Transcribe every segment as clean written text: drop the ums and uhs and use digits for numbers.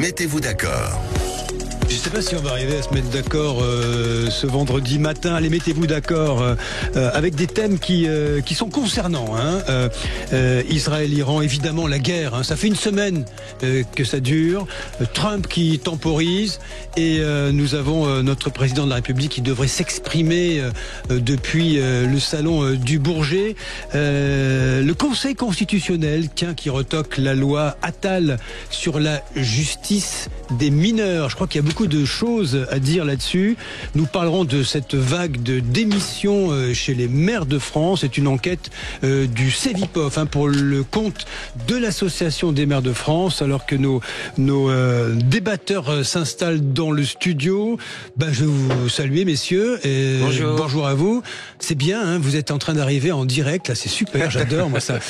Mettez-vous d'accord. Je ne sais pas si on va arriver à se mettre d'accord ce vendredi matin. Allez, mettez-vous d'accord avec des thèmes qui sont concernants. Israël-Iran, évidemment, la guerre. Ça fait une semaine que ça dure. Trump qui temporise. Et nous avons notre président de la République qui devrait s'exprimer depuis le salon du Bourget. Le Conseil constitutionnel, qui retoque la loi Attal sur la justice des mineurs. Je crois qu'il y a beaucoup de choses à dire là-dessus. Nous parlerons de cette vague de démissions chez les maires de France. C'est une enquête du Cevipof pour le compte de l'Association des maires de France. Alors que nos débatteurs s'installent dans le studio, je vais vous saluer, messieurs. Et bonjour. Bonjour à vous. C'est bien, vous êtes en train d'arriver en direct. Là, c'est super. J'adore moi ça.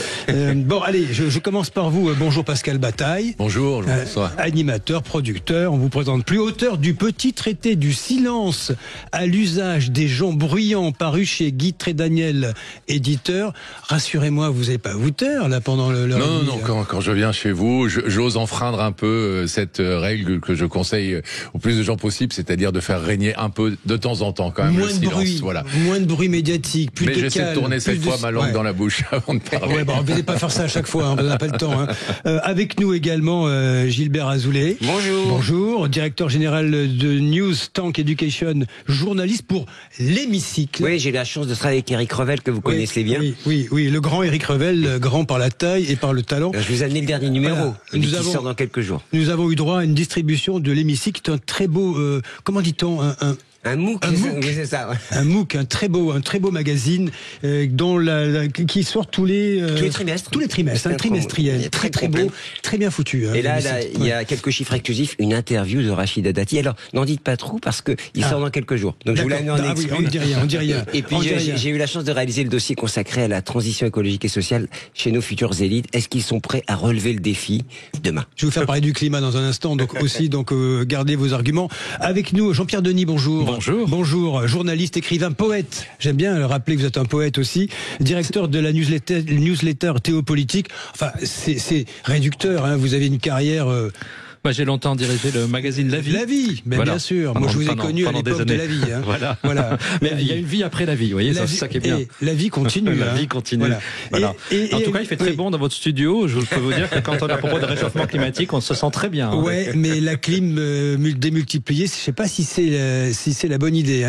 Bon, allez, je commence par vous. Bonjour Pascal Bataille. Bonjour. Bonsoir. Animateur, producteur. On vous présente plus. Auteur du petit traité du silence à l'usage des gens bruyants, paru chez Guy Trédaniel, éditeur. Rassurez-moi, vous n'allez pas vous taire là pendant le Non, quand je viens chez vous, j'ose enfreindre un peu cette règle que je conseille au plus de gens possible, c'est-à-dire de faire régner un peu de temps en temps quand même moins le de silence. bruit, voilà. Moins de bruit médiatique, plus de calme. Mais j'essaie de tourner cette fois ma langue dans la bouche avant de parler. Ouais, vous n'allez pas faire ça à chaque fois, on n'a pas le temps. Avec nous également Gilbert Azoulay. Bonjour. Bonjour, directeur général de News Tank Education, journaliste pour l'Hémicycle. Oui, j'ai la chance de travailler avec Éric Revel, que vous connaissez bien. Oui, le grand Éric Revel, grand par la taille et par le talent. Je vous ai amené le dernier numéro, qui sort dans quelques jours. Nous avons eu droit à une distribution de l'Hémicycle, qui est un très beau, comment dit-on, un MOOC, c'est ça. Ouais. Un MOOC, un très beau magazine qui sort tous les trimestres. Tous les trimestres, un trimestriel, très beau, très bien foutu. Et là, il y a quelques chiffres exclusifs, une interview de Rachida Dati. Alors, n'en dites pas trop parce que il sort dans quelques jours. Donc je vous l'ai mis en exclu. Oui, on dit rien. Et puis j'ai eu la chance de réaliser le dossier consacré à la transition écologique et sociale chez nos futures élites. Est-ce qu'ils sont prêts à relever le défi demain? Je vais vous faire parler du climat dans un instant, donc gardez vos arguments. Avec nous, Jean-Pierre Denis, bonjour. Bonjour, journaliste, écrivain, poète. J'aime bien le rappeler que vous êtes un poète aussi. Directeur de la newsletter Théopolitique. Enfin, c'est réducteur, vous avez une carrière... J'ai longtemps dirigé le magazine La Vie. La Vie, mais bien sûr. Moi, je vous ai connu à l'époque de La Vie. Voilà. Mais il y a une vie après la vie, vous voyez, c'est ça qui est bien. Et la vie continue. La vie continue. Voilà. En tout cas, il fait très bon dans votre studio. Je peux vous dire que quand on est à propos de réchauffement climatique, on se sent très bien. Ouais, mais la clim démultipliée, je sais pas si c'est la bonne idée.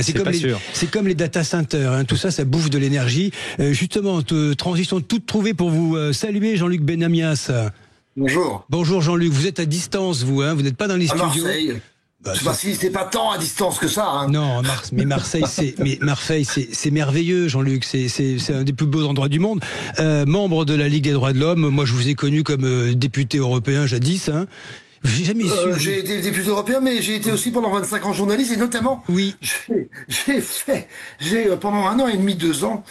C'est comme les data centers. Tout ça, ça bouffe de l'énergie. Justement, transition toute trouvée pour vous saluer, Jean-Luc Benamias. Bonjour. Bonjour Jean-Luc, vous êtes à distance vous, vous n'êtes pas dans les studios. Marseille. C'est parce que c'est pas tant à distance que ça. Non, mais Marseille, c'est merveilleux, Jean-Luc. C'est un des plus beaux endroits du monde. Membre de la Ligue des droits de l'homme, moi je vous ai connu comme député européen jadis. J'ai jamais su. J'ai été député européen, mais j'ai été aussi pendant 25 ans journaliste et notamment. Oui. J'ai pendant 1 an et demi, 2 ans,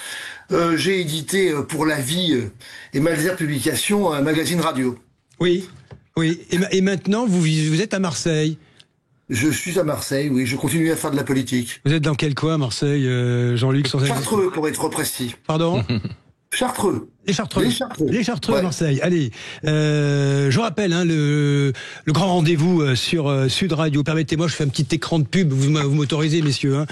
j'ai édité pour La Vie et Malzer Publications un magazine radio. Oui. Et maintenant, vous êtes à Marseille. Je suis à Marseille, oui. Je continue à faire de la politique. Vous êtes dans quel coin, Marseille, Jean-Luc? Chartreux, pour être précis. Pardon? Chartreux. Les Chartreux à Marseille. Allez, je rappelle le grand rendez-vous sur Sud Radio. Permettez-moi, je fais un petit écran de pub. Vous m'autorisez, messieurs.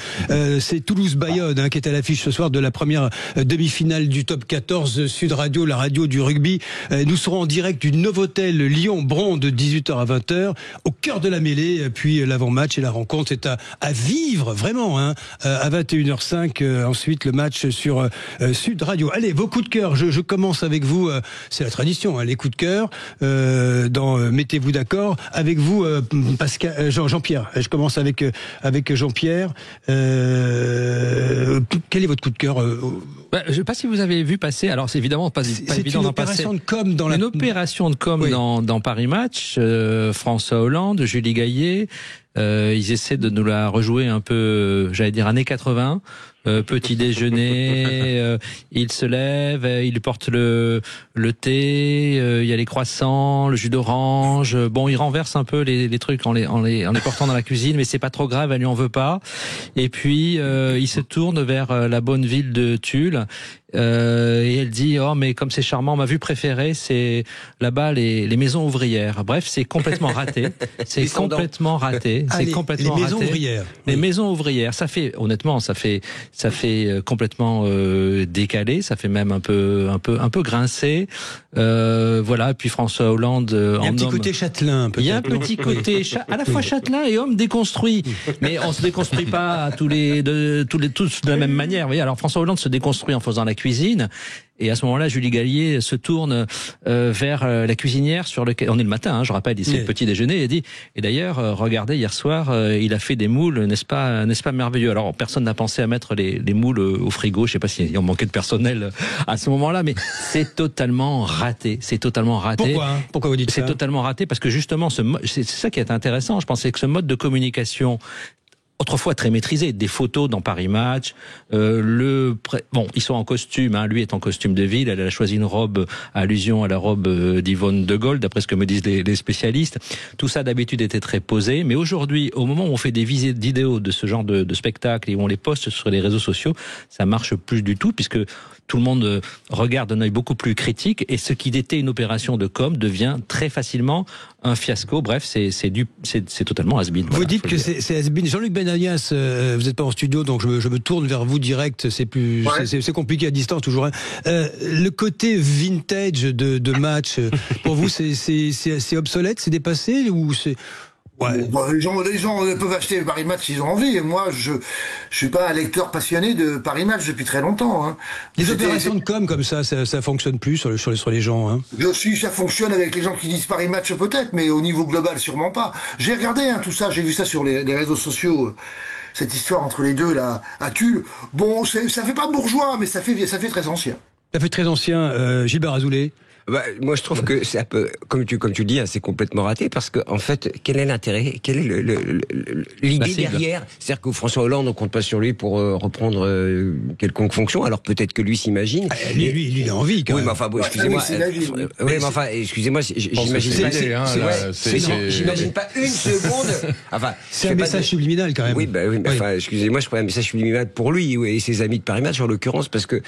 C'est Toulouse-Bayonne qui est à l'affiche ce soir de la première demi-finale du Top 14 Sud Radio, la radio du rugby. Nous serons en direct du Novotel Lyon-Bron de 18h à 20h, au cœur de la mêlée. Puis l'avant-match et la rencontre, c'est à vivre vraiment. À 21h05. Ensuite, le match sur Sud Radio. Allez, vos coups de cœur. Je commence avec vous, c'est la tradition, les coups de cœur, Mettez-vous d'accord, avec vous, Pascal, Jean-Pierre. Je commence avec Jean-Pierre. Quel est votre coup de cœur Je ne sais pas si vous avez vu passer, alors c'est évidemment pas évident d'en passer. C'est une opération de com dans Paris Match, François Hollande, Julie Gaillet, ils essaient de nous la rejouer un peu, j'allais dire années 80. Petit déjeuner, il se lève, il porte le thé, il y a les croissants, le jus d'orange. Bon, il renverse un peu les trucs en les portant dans la cuisine, mais c'est pas trop grave, elle lui en veut pas. Et puis il se tourne vers la bonne ville de Tulle et elle dit oh mais comme c'est charmant, ma vue préférée c'est là-bas les maisons ouvrières. Bref, c'est complètement raté. C'est complètement raté. C'est complètement raté. Les maisons ouvrières. Les maisons ouvrières, ça fait honnêtement, ça fait complètement décalé, ça fait même un peu grincé. Voilà, puis François Hollande il y a un petit côté châtelain. Il y a un petit côté à la fois châtelain et homme déconstruit. Mais on se déconstruit pas tous de la même manière. Vous voyez, alors François Hollande se déconstruit en faisant la cuisine. Et à ce moment-là, Julie Gaillier se tourne vers la cuisinière sur lequel on est le matin. Hein, je rappelle, c'est le petit déjeuner. Et dit. Et d'ailleurs, regardez, hier soir, il a fait des moules, n'est-ce pas merveilleux. Alors personne n'a pensé à mettre les moules au frigo. Je sais pas s'il en manquait de personnel à ce moment-là, mais c'est totalement raté. C'est totalement raté. Pourquoi vous dites ça ? C'est totalement raté parce que justement, c'est ça qui est intéressant. Je pensais que ce mode de communication, autrefois très maîtrisé, des photos dans Paris Match, bon, ils sont en costume, hein, lui est en costume de ville, elle a choisi une robe, allusion à la robe d'Yvonne de Gaulle, d'après ce que me disent les spécialistes. Tout ça d'habitude était très posé, mais aujourd'hui, au moment où on fait des vidéos de ce genre de spectacle et où on les poste sur les réseaux sociaux, ça marche plus du tout, puisque tout le monde regarde d'un œil beaucoup plus critique, et ce qui était une opération de com devient très facilement un fiasco. Bref, c'est totalement has-been. Vous dites que c'est has-been. Jean-Luc Benalias, vous n'êtes pas en studio, donc je me tourne vers vous direct. C'est compliqué à distance toujours. Hein. Le côté vintage de match, pour vous, c'est obsolète, c'est dépassé ou c'est... Ouais. Bon, les gens peuvent acheter Paris Match s'ils ont envie. Et moi, je suis pas un lecteur passionné de Paris Match depuis très longtemps. Hein. Les opérations de com comme ça fonctionne plus sur les gens. Hein. Ça fonctionne avec les gens qui disent Paris Match peut-être, mais au niveau global sûrement pas. J'ai regardé tout ça, j'ai vu ça sur les réseaux sociaux. Cette histoire entre les deux là, à Tulle. Bon, ça fait pas bourgeois, mais ça fait très ancien. Ça fait très ancien. Gilbert Azoulay. Moi, je trouve que c'est un peu, comme tu le dis, hein, c'est complètement raté, parce que en fait, quel est l'intérêt, quelle est l'idée derrière? C'est-à-dire que François Hollande, on compte pas sur lui pour reprendre quelconque fonction. Alors peut-être que lui s'imagine. Lui, il a envie. Quand même. Mais enfin, bon, excusez-moi. Excusez-moi, j'imagine pas une seconde. Enfin, c'est un message subliminal quand même. Oui, mais enfin, excusez-moi, je prends un message subliminal pour lui et ses amis de Paris Match, en l'occurrence, parce que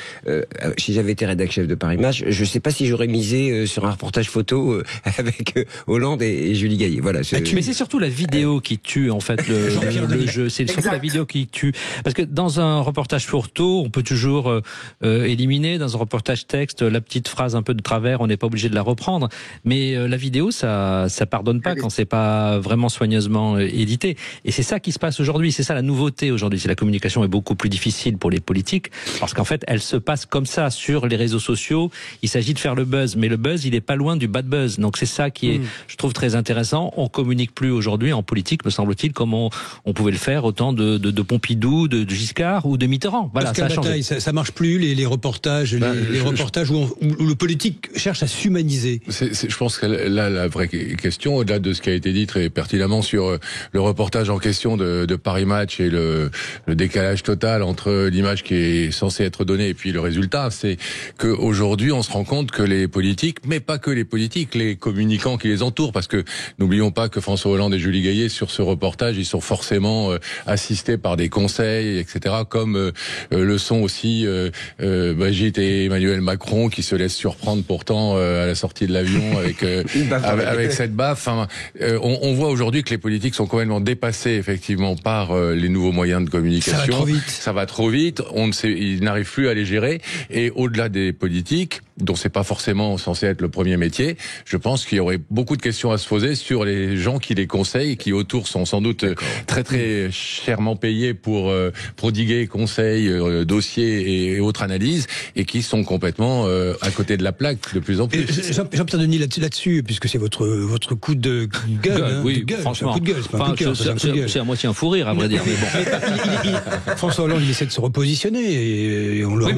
si j'avais été rédacteur chef de Paris Match, je sais pas si j'aurais misé sur un reportage photo avec Hollande et Julie Gaillier. Voilà. Mais c'est surtout la vidéo qui tue en fait le jeu. C'est surtout la vidéo qui tue. Parce que dans un reportage photo, on peut toujours éliminer. Dans un reportage texte, la petite phrase un peu de travers, on n'est pas obligé de la reprendre. Mais la vidéo, ça pardonne pas quand c'est pas vraiment soigneusement édité. Et c'est ça qui se passe aujourd'hui. C'est ça la nouveauté aujourd'hui. C'est la communication est beaucoup plus difficile pour les politiques parce qu'en fait, elle se passe comme ça sur les réseaux sociaux. Il s'agit de faire le buzz. Mais le buzz, il est pas loin du bad buzz. Donc c'est ça qui est, je trouve, très intéressant. On communique plus aujourd'hui en politique, me semble-t-il, comme on pouvait le faire autant de Pompidou, de Giscard ou de Mitterrand. Voilà, ça a changé. Ça marche plus, les reportages, les reportages où le politique cherche à s'humaniser. Je pense que là, la vraie question, au-delà de ce qui a été dit très pertinemment sur le reportage en question de Paris Match et le décalage total entre l'image qui est censée être donnée et puis le résultat, c'est qu'aujourd'hui, on se rend compte que les politiques, mais pas que les politiques, les communicants qui les entourent, parce que n'oublions pas que François Hollande et Julie Gaillier, sur ce reportage, ils sont forcément assistés par des conseils, etc., comme le sont aussi Brigitte et Emmanuel Macron, qui se laissent surprendre pourtant à la sortie de l'avion avec cette baffe. Enfin, on voit aujourd'hui que les politiques sont complètement dépassés, effectivement, par les nouveaux moyens de communication. Ça va trop vite. Ça va trop vite. Ils n'arrivent plus à les gérer. Et au-delà des politiques, dont c'est pas forcément censé être le premier métier, je pense qu'il y aurait beaucoup de questions à se poser sur les gens qui les conseillent, qui autour sont sans doute très très chèrement payés pour prodiguer conseils, dossiers et autres analyses, et qui sont complètement à côté de la plaque de plus en plus. Jean-Pierre Denis, là-dessus, puisque c'est votre coup de gueule, hein, oui, de gueule, franchement, c'est un coup de gueule, c'est pas un coup de cœur, c'est à moitié un fou rire, à vrai dire. Mais bon. François Hollande, il essaie de se repositionner, et on l'a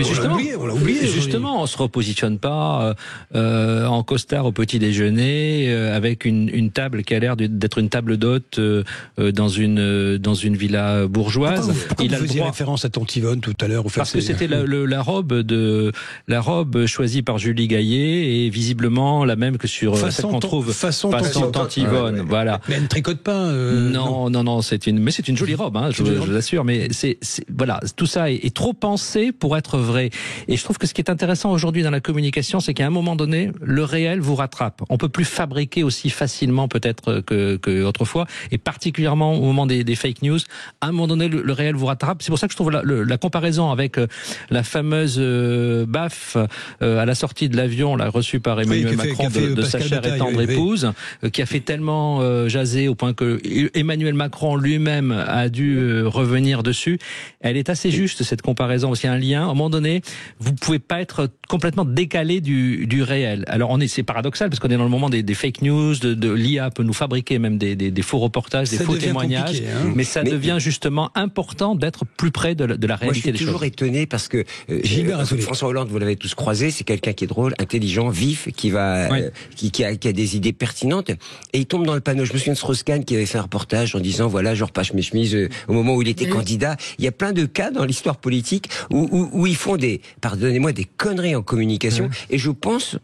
oublié. Justement, on se repositionne fonctionne pas en costard au petit déjeuner avec une table qui a l'air d'être une table d'hôte dans une villa bourgeoise. Pourquoi vous faisiez référence à Tante Yvonne tout à l'heure? Parce que c'était la robe choisie par Julie Gaillet et visiblement la même que sur celle qu'on trouve façon Tante Yvonne. Voilà. Mais elle ne tricote pas. Non, c'est une jolie robe, hein, je vous assure. Mais voilà, tout ça est trop pensé pour être vrai. Et je trouve que ce qui est intéressant aujourd'hui dans la communication, c'est qu'à un moment donné, le réel vous rattrape. On peut plus fabriquer aussi facilement peut-être que autrefois, et particulièrement au moment des fake news. À un moment donné, le réel vous rattrape. C'est pour ça que je trouve la comparaison avec la fameuse baffe à la sortie de l'avion, reçue par Emmanuel Macron de sa chère et tendre épouse, qui a fait tellement jaser au point que Emmanuel Macron lui-même a dû revenir dessus. Elle est assez juste, cette comparaison, parce qu'il y a un lien. À un moment donné, vous pouvez pas être complètement décalé du réel. Alors c'est paradoxal parce qu'on est dans le moment des fake news, de l'IA peut nous fabriquer même des faux reportages, des faux témoignages, mais ça devient justement important d'être plus près de la réalité des choses. Je suis toujours étonné parce que François Hollande, vous l'avez tous croisé, c'est quelqu'un qui est drôle, intelligent, vif, qui a des idées pertinentes, et il tombe dans le panneau. Je me souviens de Strauss-Kahn qui avait fait un reportage en disant voilà, je repasse mes chemises au moment où il était candidat. Il y a plein de cas dans l'histoire politique où ils font pardonnez-moi, des conneries en communication, et je pense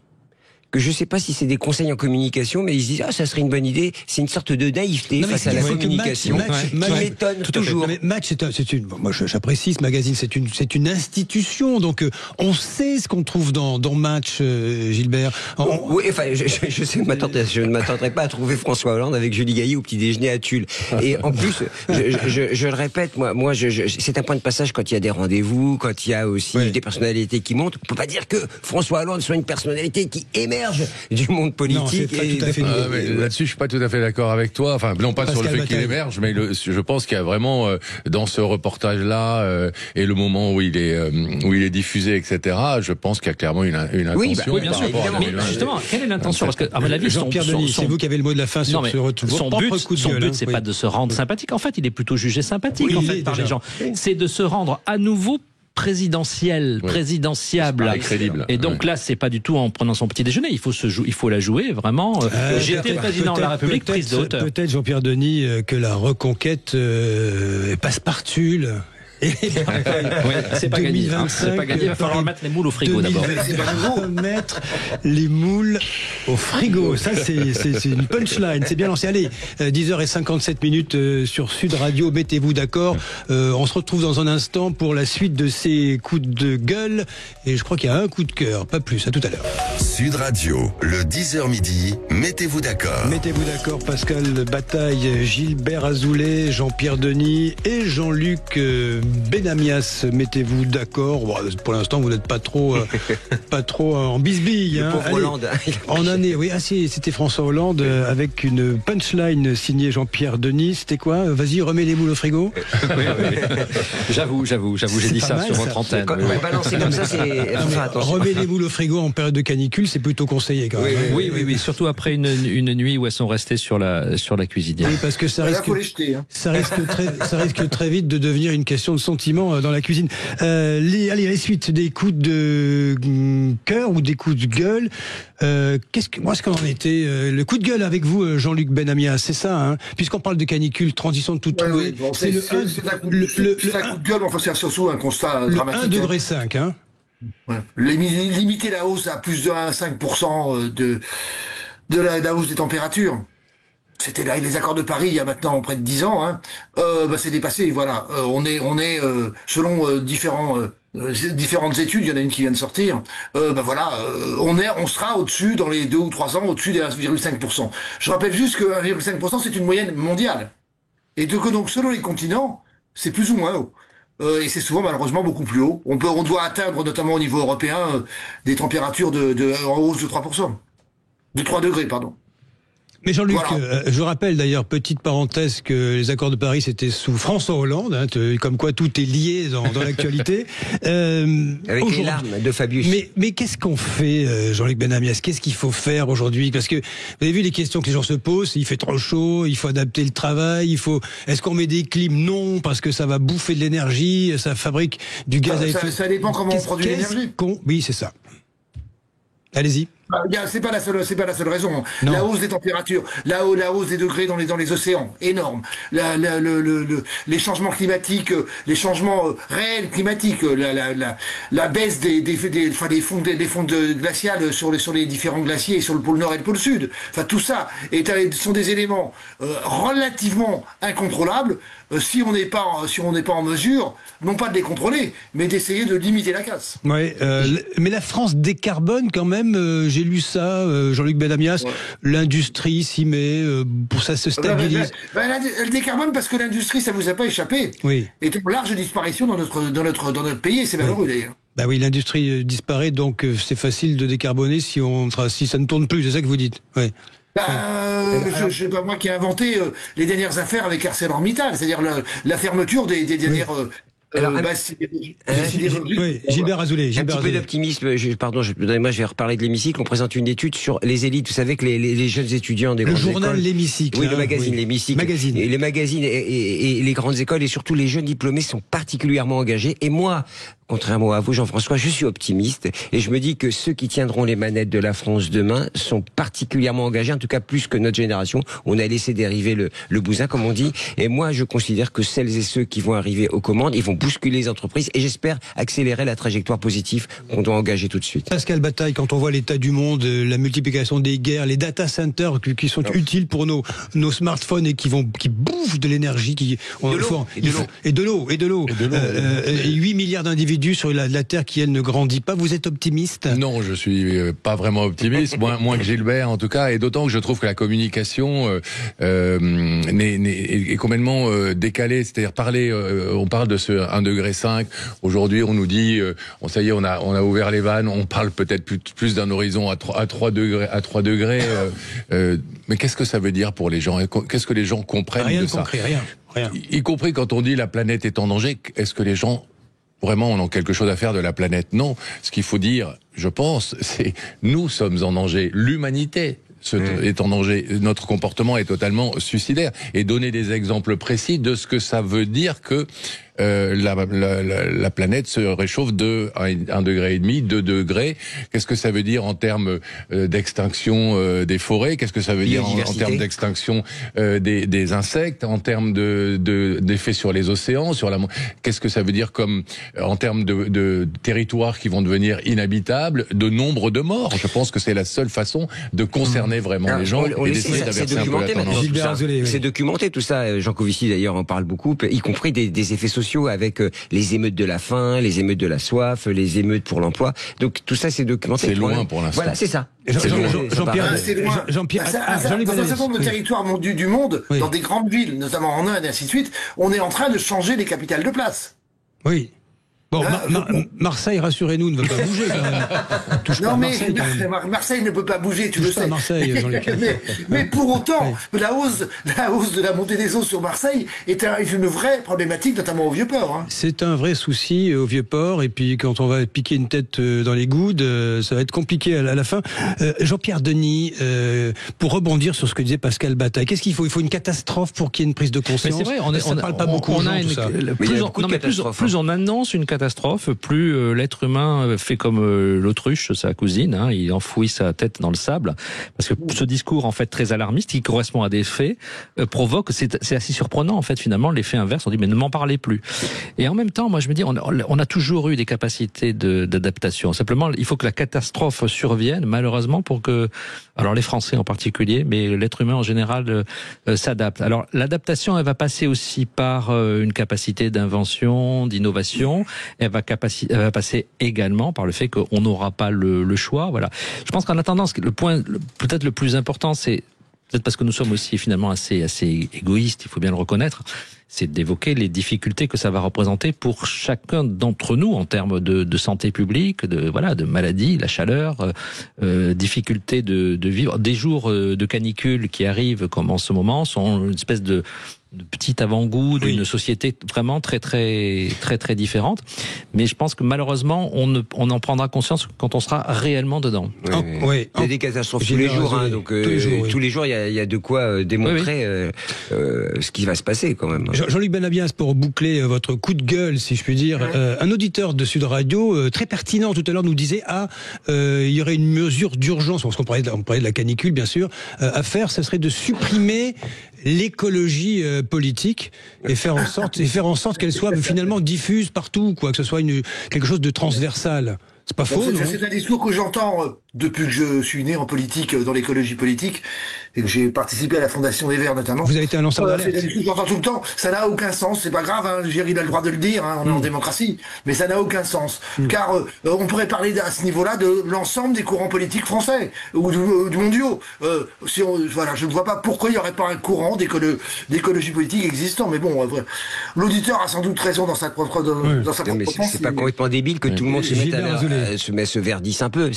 que je ne sais pas si c'est des conseils en communication, mais ils se disent ça serait une bonne idée. C'est une sorte de naïveté face à la communication qui m'étonne toujours. Mais Match, moi j'apprécie ce magazine, c'est une institution, donc on sait ce qu'on trouve dans Match, Gilbert. Oui, enfin, je ne m'attendrai pas à trouver François Hollande avec Julie Gaillet au petit déjeuner à Tulle. Et en plus, je le répète, moi, c'est un point de passage quand il y a des rendez-vous, quand il y a aussi des personnalités qui montent. On peut pas dire que François Hollande soit une personnalité qui émerge du monde politique. Là-dessus, je suis pas tout à fait d'accord avec toi. Enfin, non pas sur le fait qu'il émerge, mais je pense qu'il y a vraiment dans ce reportage-là et le moment où il est diffusé, etc. Je pense qu'il y a clairement une intention. Oui, bien sûr. Mais justement, quelle est l'intention? Parce que, à mon avis, Jean-Pierre Denis, c'est vous qui avez le mot de la fin sur ce retour. Son but, c'est pas de se rendre sympathique. En fait, il est plutôt jugé sympathique par les gens. C'est de se rendre à nouveau présidentiable. Crédible. Et donc là, c'est pas du tout en prenant son petit déjeuner. Il faut la jouer vraiment. J'étais président de la République, prise de hauteur. Peut-être, Jean-Pierre Denis, que la reconquête passe par Tulle. C'est pas gagné. C'est pas gagné. Il va falloir mettre les moules au frigo d'abord. Mettre les moules au frigo. Ça, c'est une punchline. C'est bien lancé. Allez, 10h57 sur Sud Radio. Mettez-vous d'accord. On se retrouve dans un instant pour la suite de ces coups de gueule. Et je crois qu'il y a un coup de cœur. Pas plus. À tout à l'heure. Sud Radio, le 10h midi. Mettez-vous d'accord. Mettez-vous d'accord. Pascal Bataille, Gilbert Azoulay, Jean-Pierre Denis et Jean-Luc Benamias, mettez-vous d'accord. Bon, pour l'instant, vous n'êtes pas trop en bisbille. Le pauvre Hollande. En année, oui. Ah si, c'était François Hollande avec une punchline signée Jean-Pierre Denis. C'était quoi? Vas-y, remets les moules au frigo. Oui. J'avoue, j'ai dit ça sur votre antenne. Balancer comme ça, c'est. Remets les moules au frigo en période de canicule, c'est plutôt conseillé quand même. Oui. Surtout après une nuit où elles sont restées sur la cuisinière. Oui, parce que ça risque très vite de devenir une question de sentiment dans la cuisine. Les suites des coups de cœur ou des coups de gueule. Est-ce qu'on en était le coup de gueule avec vous, Jean-Luc Benamias, c'est ça, hein, puisqu'on parle de canicule, transition de toute trouée. C'est un coup de gueule, enfin c'est surtout un constat dramatique. 1,5 degré, hein. Limiter la hausse à plus de 1,5% de la hausse des températures. C'était là, les accords de Paris il y a maintenant près de 10 ans, hein. C'est dépassé, voilà. On est selon différentes études, il y en a une qui vient de sortir, on sera au-dessus, dans les 2 ou 3 ans, au-dessus des 1,5%. Je rappelle juste que 1,5% c'est une moyenne mondiale. Et donc selon les continents, c'est plus ou moins haut. Et c'est souvent malheureusement beaucoup plus haut. On doit atteindre, notamment au niveau européen, des températures en hausse de 3%. De 3 degrés, pardon. Mais Jean-Luc, je rappelle d'ailleurs, petite parenthèse, que les accords de Paris c'était sous François Hollande, hein, comme quoi tout est lié dans l'actualité. Avec les larmes de Fabius. Mais qu'est-ce qu'on fait, Jean-Luc Benamias? Qu'est-ce qu'il faut faire aujourd'hui? Parce que vous avez vu les questions que les gens se posent. Il fait trop chaud, il faut adapter le travail, est-ce qu'on met des clims? Non, parce que ça va bouffer de l'énergie, ça fabrique du gaz à effet de serre. Ça dépend comment on produit l'énergie. Oui, c'est ça. Allez-y. C'est pas la seule raison. Non. La hausse des températures, la hausse des degrés dans les océans, énorme. Les changements climatiques, les changements réels climatiques, la baisse des fonds glaciales sur les différents glaciers, sur le pôle Nord et le pôle Sud. Enfin, tout ça sont des éléments relativement incontrôlables si on n'est pas en mesure, non pas de les contrôler, mais d'essayer de limiter la casse. Ouais, mais la France décarbone quand même. J'ai lu ça, Jean-Luc Benamias. Ouais. L'industrie s'y met, pour ça se stabilise. Elle décarbone parce que l'industrie, ça vous a pas échappé. Oui. Est en large disparition dans notre pays, et c'est malheureux d'ailleurs. Bah oui, l'industrie disparaît, donc c'est facile de décarboner si ça ne tourne plus. C'est ça que vous dites. Ouais. C'est pas moi qui ai inventé les dernières affaires avec ArcelorMittal, c'est-à-dire la fermeture des dernières. Alors, Gilbert Azoulay. Un petit peu d'optimisme. Donnez-moi, je vais reparler de l'hémicycle. On présente une étude sur les élites. Vous savez que les jeunes étudiants des grandes écoles. Le journal L'Hémicycle. Oui, le magazine L'Hémicycle. Magazine. Et les magazines et les grandes écoles et surtout les jeunes diplômés sont particulièrement engagés. Et moi, contrairement à vous, Jean-François, je suis optimiste et je me dis que ceux qui tiendront les manettes de la France demain sont particulièrement engagés, en tout cas plus que notre génération. On a laissé dériver le bousin, comme on dit. Et moi, je considère que celles et ceux qui vont arriver aux commandes, ils vont bousculer les entreprises et j'espère accélérer la trajectoire positive qu'on doit engager tout de suite. Pascal Bataille, quand on voit l'état du monde, la multiplication des guerres, les data centers qui sont utiles pour nos smartphones et qui bouffent de l'énergie, et de l'eau. 8 milliards d'individus sur la Terre qui, elle, ne grandit pas. Vous êtes optimiste ? Non, je suis pas vraiment optimiste, moins que Gilbert en tout cas, et d'autant que je trouve que la communication est complètement décalée. C'est-à-dire on parle de ce 1,5 degré. Aujourd'hui, on nous dit, ça y est, on a ouvert les vannes. On parle peut-être plus d'un horizon à 3 degrés. Mais qu'est-ce que ça veut dire pour les gens ? Qu'est-ce que les gens comprennent de ça ? Rien. Y compris quand on dit la planète est en danger. Est-ce que les gens vraiment, on a quelque chose à faire de la planète? Non. Ce qu'il faut dire, je pense, c'est nous sommes en danger. L'humanité est en danger. Notre comportement est totalement suicidaire. Et donner des exemples précis de ce que ça veut dire que la planète se réchauffe de 1,5 degré, 2 degrés. Qu'est-ce que ça veut dire en termes d'extinction des forêts? Qu'est-ce que ça veut dire en termes d'extinction des insectes? En termes d'effet sur les océans? Qu'est-ce que ça veut dire comme en termes de territoires qui vont devenir inhabitables? De nombre de morts? Je pense que c'est la seule façon de concerner vraiment les gens et d'essayer d'inverser un peu la tendance. C'est documenté tout ça. Jean Covici d'ailleurs en parle beaucoup, y compris des effets sociaux avec les émeutes de la faim, les émeutes de la soif, les émeutes pour l'emploi. Donc tout ça c'est documenté. C'est loin pour l'instant. Voilà, c'est ça. Jean-Pierre, dans un certain nombre de territoires du monde, dans des grandes villes, notamment en Inde et ainsi de suite, on est en train de changer les capitales de place. Oui. Bon, Marseille, rassurez-nous, ne veut pas bouger quand même. Non, mais Marseille ne peut pas bouger, tu le sais. Marseille, mais pour autant, la hausse de la montée des eaux sur Marseille est une vraie problématique, notamment au Vieux-Port. Hein. C'est un vrai souci au Vieux-Port, et puis quand on va piquer une tête dans les goudes, ça va être compliqué à la fin. Jean-Pierre Denis, pour rebondir sur ce que disait Pascal Bataille, qu'est-ce qu'il faut ? Il faut une catastrophe pour qu'il y ait une prise de conscience. Mais c'est vrai, on parle pas beaucoup aux gens, tout ça. Plus on annonce une catastrophe, plus l'être humain fait comme l'autruche, sa cousine, il enfouit sa tête dans le sable, parce que ce discours en fait très alarmiste, qui correspond à des faits, provoque, c'est assez surprenant en fait finalement, l'effet inverse, on dit mais ne m'en parlez plus. Et en même temps, moi je me dis, on a toujours eu des capacités d'adaptation, simplement il faut que la catastrophe survienne, malheureusement, pour que, alors les Français en particulier, mais l'être humain en général s'adapte. Alors l'adaptation, elle va passer aussi par une capacité d'invention, d'innovation. Elle va passer également par le fait qu'on n'aura pas le choix. Voilà. Je pense qu'en attendant, le point peut-être le plus important, c'est peut-être parce que nous sommes aussi finalement assez égoïstes, il faut bien le reconnaître, c'est d'évoquer les difficultés que ça va représenter pour chacun d'entre nous en termes de santé publique, de maladies, la chaleur, difficulté de vivre. Des jours de canicule qui arrivent comme en ce moment sont une espèce de petit avant-goût d'une société vraiment très très très très différente, mais je pense que malheureusement on en prendra conscience quand on sera réellement dedans. Il y a des catastrophes tous les jours, donc tous les jours il y a de quoi démontrer ce qui va se passer quand même. Jean-Luc Benamias, pour boucler votre coup de gueule, si je puis dire, un auditeur de Sud Radio, très pertinent tout à l'heure, nous disait il y aurait une mesure d'urgence, parce qu'on parlait de la canicule, bien sûr, à faire, ça serait de supprimer l'écologie politique et faire en sorte qu'elle soit finalement diffuse partout, quoi, que ce soit quelque chose de transversal. C'est pas faux, non ? C'est un discours que j'entends depuis que je suis né en politique, dans l'écologie politique, et que j'ai participé à la fondation des Verts notamment. Vous avez été un lanceur d'alerte. C'est un discours que j'entends tout le temps. Ça n'a aucun sens. C'est pas grave, hein, il a le droit de le dire, hein, on est en démocratie, mais ça n'a aucun sens. Car on pourrait parler à ce niveau-là de l'ensemble des courants politiques français ou du mondiaux. Voilà, je ne vois pas pourquoi il n'y aurait pas un courant d'écologie politique existant. Mais bon, l'auditeur a sans doute raison dans sa propre pensée. C'est pas complètement débile que tout le monde se verdisse un peu.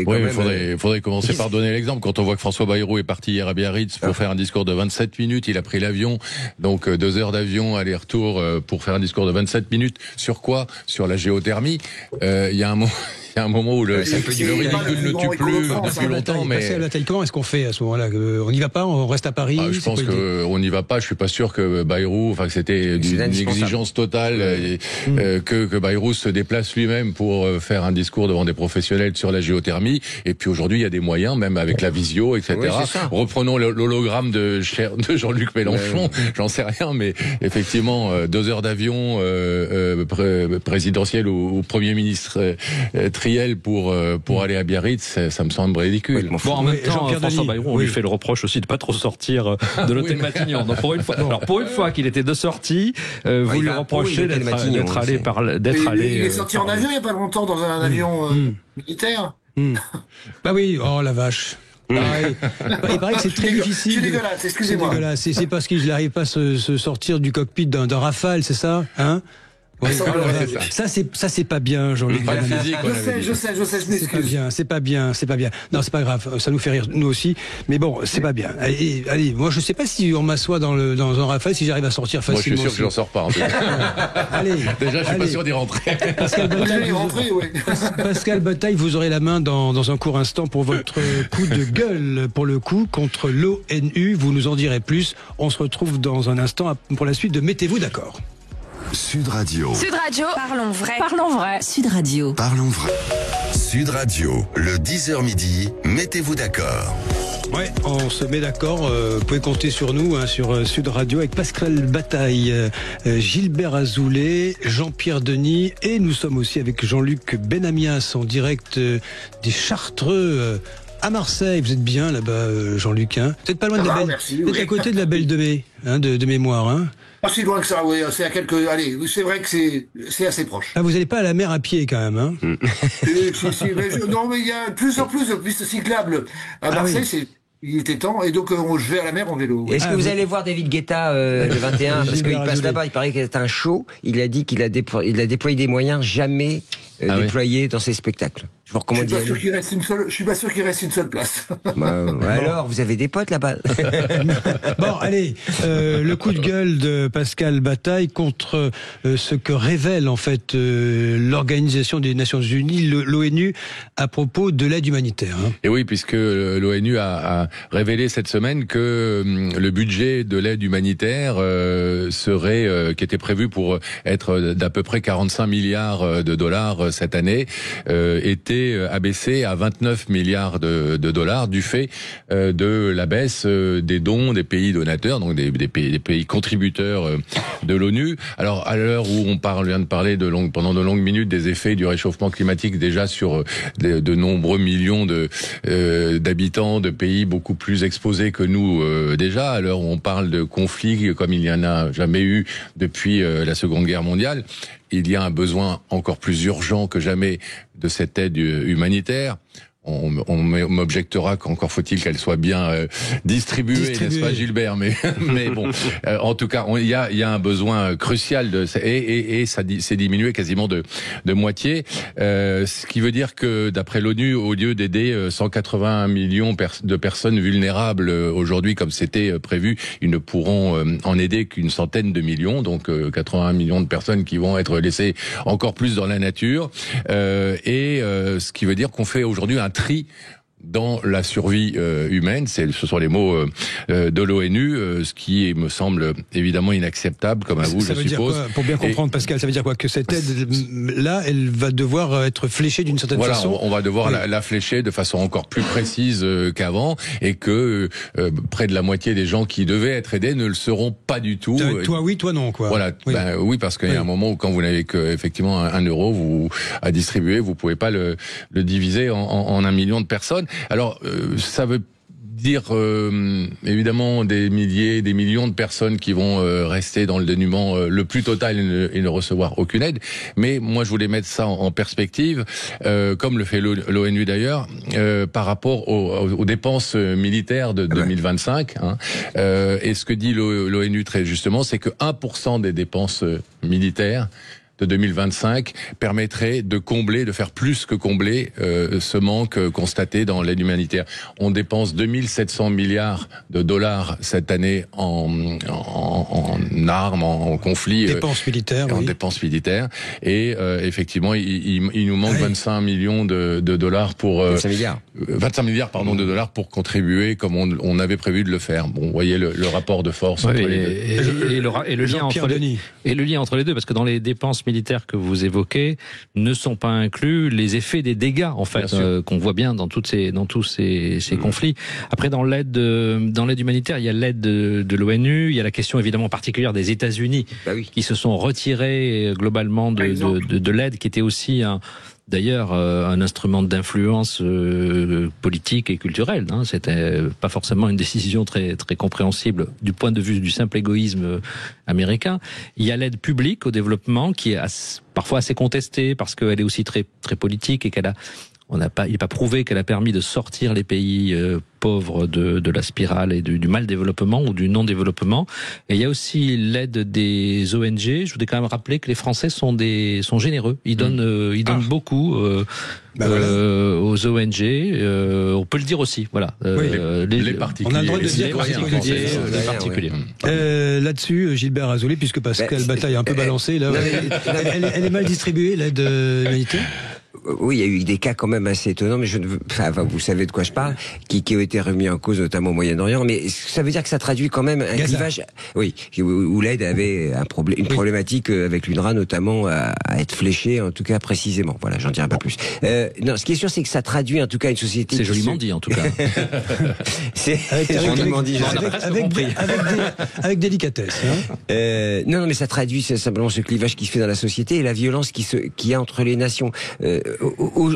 Il faudrait commencer par donner l'exemple. Quand on voit que François Bayrou est parti hier à Biarritz pour faire un discours de 27 minutes, il a pris l'avion, donc 2 heures d'avion aller-retour pour faire un discours de 27 minutes. Sur quoi ? Sur la géothermie. Il y a un moment où le ridicule ne tue plus depuis longtemps, mais... Comment est-ce qu'on fait à ce moment-là ? On n'y va pas ? On reste à Paris ? Je pense qu'on n'y va pas. Je suis pas sûr que Bayrou, que c'était une exigence totale, que Bayrou se déplace lui-même pour faire un discours devant des professionnels sur la géothermie. Et puis aujourd'hui, il y a des moyens, même avec la visio, etc. Oui, reprenons l'hologramme de Jean-Luc Mélenchon. J'en sais rien, mais effectivement, 2 heures d'avion présidentiel ou Premier ministre pour aller à Biarritz, ça me semble ridicule. Bon, en même temps, François Bayrou, on lui fait le reproche aussi de pas trop sortir de l'hôtel Matignon. Donc pour une fois qu'il était de sortie, vous lui reprochez d'être allé. Il est sorti en avion il y a pas longtemps dans un avion militaire. Bah oui, oh la vache. Il paraît que c'est très difficile. C'est dégueulasse, excusez-moi. C'est parce qu'il n'arrive pas à se sortir du cockpit d'un Rafale, c'est ça, hein? Oui, ça c'est pas bien, Jean-Luc. Je sais, je m'excuse. C'est pas bien. Non, c'est pas grave, ça nous fait rire, nous aussi. Mais bon, c'est pas bien. Allez, moi je sais pas si on m'assoit dans un Rafale, si j'arrive à sortir facilement. Moi je suis sûr que j'en sors pas. En fait. Allez. Déjà, je suis pas sûr d'y rentrer. Pascal Bataille, vous aurez la main dans un court instant pour votre coup de gueule, pour le coup, contre l'ONU. Vous nous en direz plus. On se retrouve dans un instant pour la suite de Mettez-vous d'accord. Sud Radio. Sud Radio. Parlons vrai. Parlons vrai. Sud Radio. Parlons vrai. Sud Radio, le 10h midi, mettez-vous d'accord. Ouais, on se met d'accord. Vous pouvez compter sur nous, sur Sud Radio, avec Pascal Bataille, Gilbert Azoulay, Jean-Pierre Denis, et nous sommes aussi avec Jean-Luc Benamias en direct des Chartreux. À Marseille, vous êtes bien là-bas, Jean-Luc, hein ? Vous n'êtes pas loin de la Belle. Merci, vous êtes à côté de la Belle de Mai, de mémoire, hein ? Pas si loin que ça, oui. C'est à quelques. Allez, c'est vrai que c'est assez proche. Ah, vous n'allez pas à la mer à pied quand même, hein ? Non, mais il y a de plus en plus de pistes cyclables à Marseille. Il était temps, et donc je vais à la mer en vélo. Est-ce que vous allez voir David Guetta le 21 parce qu'il passe là-bas, il paraît qu'il est un show. Il a dit qu'il a déployé des moyens jamais déployés dans ses spectacles. Je vous recommande d'y aller. Je suis pas sûr qu'il reste une seule place. Alors, vous avez des potes là-bas. Bon, allez, le coup de gueule de Pascal Bataille contre ce que révèle en fait l'Organisation des Nations Unies, l'ONU, à propos de l'aide humanitaire. Hein. Et oui, puisque l'ONU a révélé cette semaine que le budget de l'aide humanitaire qui était prévu pour être d'à peu près 45 milliards de dollars cette année, était abaissé à 29 milliards de dollars du fait de la baisse des dons des pays donateurs, donc des pays contributeurs de l'ONU. Alors à l'heure où on vient de parler pendant de longues minutes des effets du réchauffement climatique déjà sur de nombreux millions d'habitants de pays beaucoup plus exposés que nous déjà, à l'heure où on parle de conflits comme il n'y en a jamais eu depuis la Seconde Guerre mondiale, il y a un besoin encore plus urgent que jamais de cette aide humanitaire. On m'objectera qu'encore faut-il qu'elle soit bien distribuée, n'est-ce pas, Gilbert ? Mais bon, en tout cas, il y a un besoin crucial et ça s'est diminué quasiment de moitié. Ce qui veut dire que d'après l'ONU, au lieu d'aider 180 millions de personnes vulnérables aujourd'hui comme c'était prévu, ils ne pourront en aider qu'une centaine de millions, donc 81 millions de personnes qui vont être laissées encore plus dans la nature. Ce qui veut dire qu'on fait aujourd'hui un tri dans la survie humaine. Ce sont les mots de l'ONU, ce qui me semble évidemment inacceptable, comme à vous, je suppose. Dire quoi, pour bien comprendre, Pascal, ça veut dire quoi? Que cette aide-là, elle va devoir être fléchée d'une certaine façon? Voilà, on va devoir la flécher de façon encore plus précise qu'avant, et que près de la moitié des gens qui devaient être aidés ne le seront pas du tout. Toi oui, toi non, quoi. Voilà, oui, parce qu'il y a un moment où quand vous n'avez que effectivement 1 euro à distribuer, vous pouvez pas le diviser en 1 million de personnes. Alors, ça veut dire évidemment des milliers, des millions de personnes qui vont rester dans le dénuement le plus total et ne recevoir aucune aide. Mais moi, je voulais mettre ça en perspective, comme le fait l'ONU d'ailleurs, par rapport aux dépenses militaires de 2025. Et ce que dit l'ONU très justement, c'est que 1% des dépenses militaires de 2025 permettrait de combler, de faire plus que combler ce manque constaté dans l'aide humanitaire. On dépense 2700 milliards de dollars cette année en armes, en conflits. Dépenses militaires, en dépenses militaires. Et effectivement, il nous manque 25 millions de dollars pour... 25 milliards de dollars pour contribuer comme on avait prévu de le faire. Bon, vous voyez le rapport de force entre les deux. Et le lien entre les deux, parce que dans les dépenses militaires que vous évoquez ne sont pas inclus les effets des dégâts, en fait, qu'on voit bien dans tous ces conflits. Après, dans l'aide humanitaire, il y a l'aide de l'ONU, il y a la question évidemment particulière des États-Unis, qui se sont retirés globalement de l'aide, qui était aussi d'ailleurs un instrument d'influence politique et culturelle. C'était pas forcément une décision très très compréhensible du point de vue du simple égoïsme américain. Il y a l'aide publique au développement qui est parfois assez contestée parce qu'elle est aussi très très politique et il n'est pas prouvé qu'elle a permis de sortir les pays pauvres de la spirale et du mal développement ou du non développement. Et il y a aussi l'aide des ONG. Je voudrais quand même rappeler que les Français sont généreux. Ils donnent beaucoup aux ONG. On peut le dire aussi. Voilà. Les particuliers. On a le droit de dire les particuliers. Là-dessus, Gilbert Azoulay, puisque Pascal Bataille a un peu balancé, là, elle est mal distribuée, l'aide humanitaire. Oui, il y a eu des cas quand même assez étonnants, mais vous savez de quoi je parle, qui ont été remis en cause, notamment au Moyen-Orient. Mais ça veut dire que ça traduit quand même un clivage, où l'aide avait une problématique avec l'UNRWA, notamment à être fléchée, en tout cas précisément. Voilà, j'en dirai pas plus. Non, ce qui est sûr, c'est que ça traduit en tout cas une société. C'est joliment dit, en tout cas. C'est joliment dit. Avec délicatesse. Non, mais ça traduit simplement ce clivage qui se fait dans la société et la violence qui y a entre les nations.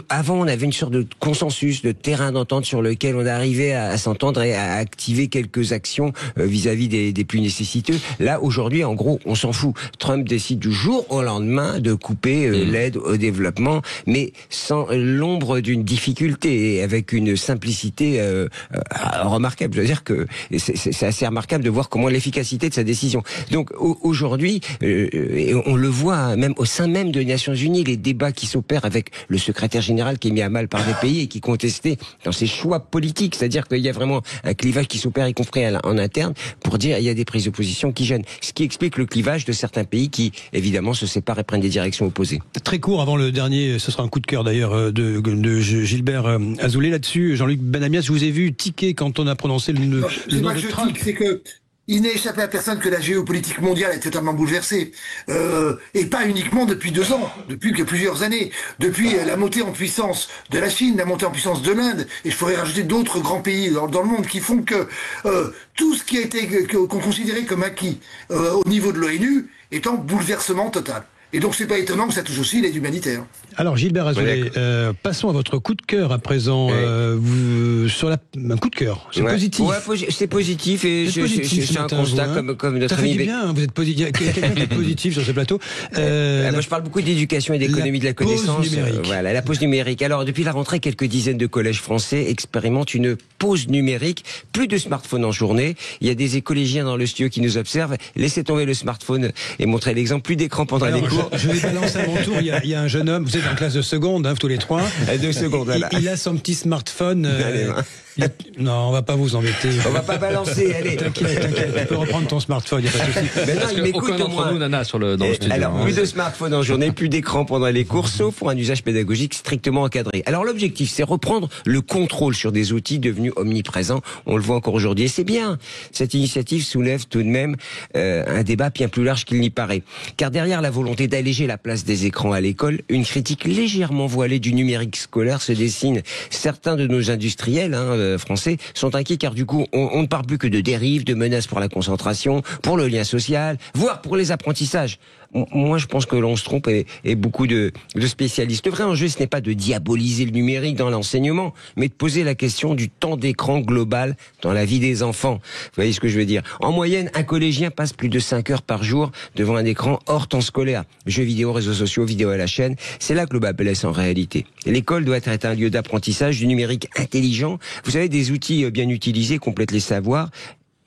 Avant, on avait une sorte de consensus, de terrain d'entente sur lequel on arrivait à s'entendre et à activer quelques actions vis-à-vis des plus nécessiteux. Là, aujourd'hui, en gros, on s'en fout. Trump décide du jour au lendemain de couper l'aide au développement, mais sans l'ombre d'une difficulté et avec une simplicité remarquable. Je veux dire que c'est assez remarquable de voir comment l'efficacité de sa décision. Donc aujourd'hui, on le voit même au sein même des Nations Unies, les débats qui s'opèrent avec le secrétaire général qui est mis à mal par des pays et qui est contesté dans ses choix politiques. C'est-à-dire qu'il y a vraiment un clivage qui s'opère, y compris en interne, pour dire il y a des prises de position qui gênent. Ce qui explique le clivage de certains pays qui, évidemment, se séparent et prennent des directions opposées. Très court avant le dernier, ce sera un coup de cœur d'ailleurs de Gilbert Azoulay là-dessus. Jean-Luc Benamias, je vous ai vu tiquer quand on a prononcé le nom de Trump. C'est que il n'est échappé à personne que la géopolitique mondiale est totalement bouleversée. Et pas uniquement depuis 2 ans, depuis plusieurs années. Depuis la montée en puissance de la Chine, la montée en puissance de l'Inde, et je pourrais rajouter d'autres grands pays dans le monde qui font que tout ce qui a été qu'on considérait comme acquis au niveau de l'ONU est en bouleversement total. Et donc c'est pas étonnant que ça touche aussi l'aide humanitaire. Alors Gilbert Azoulay, passons à votre coup de cœur à présent. Un coup de cœur, c'est positif. Ouais, c'est positif et c'est un constat comme notre ami. Bien, vous êtes positif. Quelqu'un qui est positif sur ce plateau. Moi, je parle beaucoup d'éducation et d'économie de la connaissance. Voilà, la pause numérique. Alors depuis la rentrée, quelques dizaines de collèges français expérimentent une pause numérique. Plus de smartphone en journée. Il y a des écologiens dans le studio qui nous observent. Laissez tomber le smontphone et montrez l'exemple. Plus d'écran pendant les cours. Je vais balancer à mon tour. Il y a un jeune homme, vous êtes en classe de seconde, tous les trois. 2 secondes, là. Il a son petit smartphone. Non, on va pas vous embêter. On va pas balancer, allez. T'inquiète, tu peux reprendre ton smartphone, il n'y a pas de souci. Mais non, il m'écoute aucun d'entre nous n'en a dans le studio. Alors, plus de smartphone en journée, plus d'écran pendant les cours, sauf pour un usage pédagogique strictement encadré. Alors l'objectif, c'est reprendre le contrôle sur des outils devenus omniprésents. On le voit encore aujourd'hui, et c'est bien. Cette initiative soulève tout de même un débat bien plus large qu'il n'y paraît. Car derrière la volonté d'alléger la place des écrans à l'école, une critique légèrement voilée du numérique scolaire se dessine. Certains de nos industriels français sont inquiets car du coup, on ne parle plus que de dérives, de menaces pour la concentration, pour le lien social, voire pour les apprentissages. Moi, je pense que l'on se trompe et beaucoup de spécialistes. Le vrai enjeu, ce n'est pas de diaboliser le numérique dans l'enseignement, mais de poser la question du temps d'écran global dans la vie des enfants. Vous voyez ce que je veux dire? En moyenne, un collégien passe plus de 5 heures par jour devant un écran hors temps scolaire. Jeux vidéo, réseaux sociaux, vidéo à la chaîne, c'est là que le bas blesse en réalité. L'école doit être un lieu d'apprentissage du numérique intelligent. Vous savez, des outils bien utilisés complètent les savoirs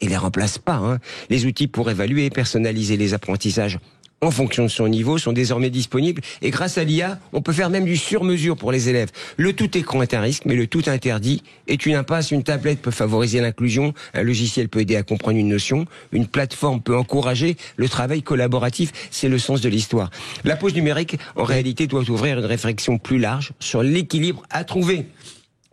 et les remplacent pas. Les outils pour évaluer et personnaliser les apprentissages en fonction de son niveau sont désormais disponibles et grâce à l'IA, on peut faire même du sur-mesure pour les élèves. Le tout écran est un risque, mais le tout interdit est une impasse. Une tablette peut favoriser l'inclusion, un logiciel peut aider à comprendre une notion, une plateforme peut encourager le travail collaboratif. C'est le sens de l'histoire. La pause numérique, en réalité, doit ouvrir une réflexion plus large sur l'équilibre à trouver.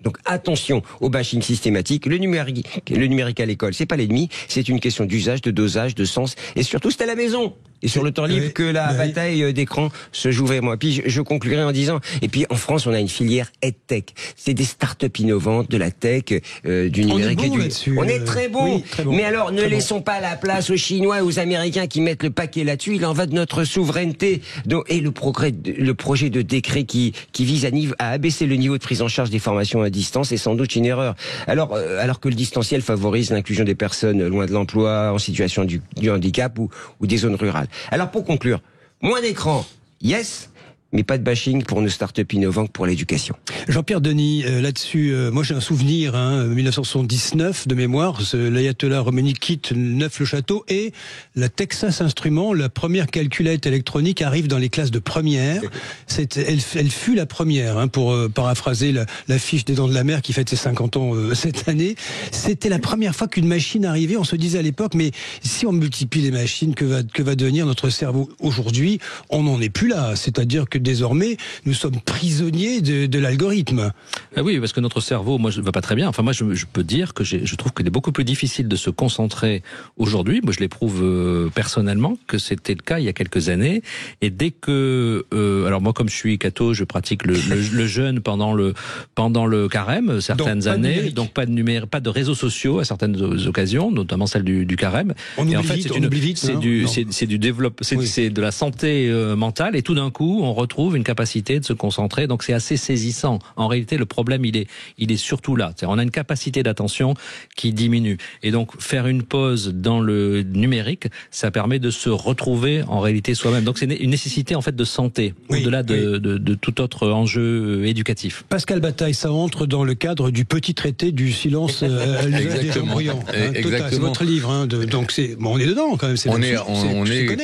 Donc attention au bashing systématique. Le numérique à l'école, c'est pas l'ennemi, c'est une question d'usage, de dosage, de sens, et surtout c'est à la maison et sur le temps libre que la bataille d'écran se joue vraiment. Puis je conclurai en disant, et puis en France on a une filière EdTech, c'est des startups innovantes de la tech, du numérique. On est très bon. Oui, très bon. Mais alors ne laissons pas la place aux Chinois et aux Américains qui mettent le paquet là-dessus. Il en va de notre souveraineté. Et le projet de décret qui vise à abaisser le niveau de prise en charge des formations à distance est sans doute une erreur. Alors que le distanciel favorise l'inclusion des personnes loin de l'emploi, en situation du handicap ou des zones rurales. Alors pour conclure, moins d'écran, yes, mais pas de bashing pour nos startups innovantes pour l'éducation. Jean-Pierre Denis, là-dessus, moi j'ai un souvenir, 1979 de mémoire, l'ayatollah Khomeini quitte Neuf-le-Château et la Texas Instruments, la première calculette électronique arrive dans les classes de première. Elle fut la première, pour paraphraser la fiche des Dents de la Mer qui fête ses 50 ans cette année. C'était la première fois qu'une machine arrivait. On se disait à l'époque, mais si on multiplie les machines, que va devenir notre cerveau? Aujourd'hui, on n'en est plus là. C'est-à-dire que désormais, nous sommes prisonniers de l'algorithme. Oui, parce que notre cerveau, moi, je ne va pas très bien. Enfin, moi, je peux dire que je trouve qu'il est beaucoup plus difficile de se concentrer aujourd'hui. Moi, je l'éprouve personnellement que c'était le cas il y a quelques années. Et dès que, alors moi, comme je suis catho, je pratique le jeûne pendant le carême, certaines années. Donc pas de numérique, pas de réseaux sociaux à certaines occasions, notamment celle du carême. Et en fait, c'est de la santé mentale. Et tout d'un coup, on retrouve une capacité de se concentrer, donc c'est assez saisissant. En réalité, le problème, il est surtout là. On a une capacité d'attention qui diminue. Et donc, faire une pause dans le numérique, ça permet de se retrouver en réalité soi-même. Donc, c'est une nécessité, en fait, de santé, au-delà de tout autre enjeu éducatif. Pascal Bataille, ça entre dans le cadre du petit traité du silence à l'usage des gens bruyants. C'est votre livre, donc on est dedans, quand même. On est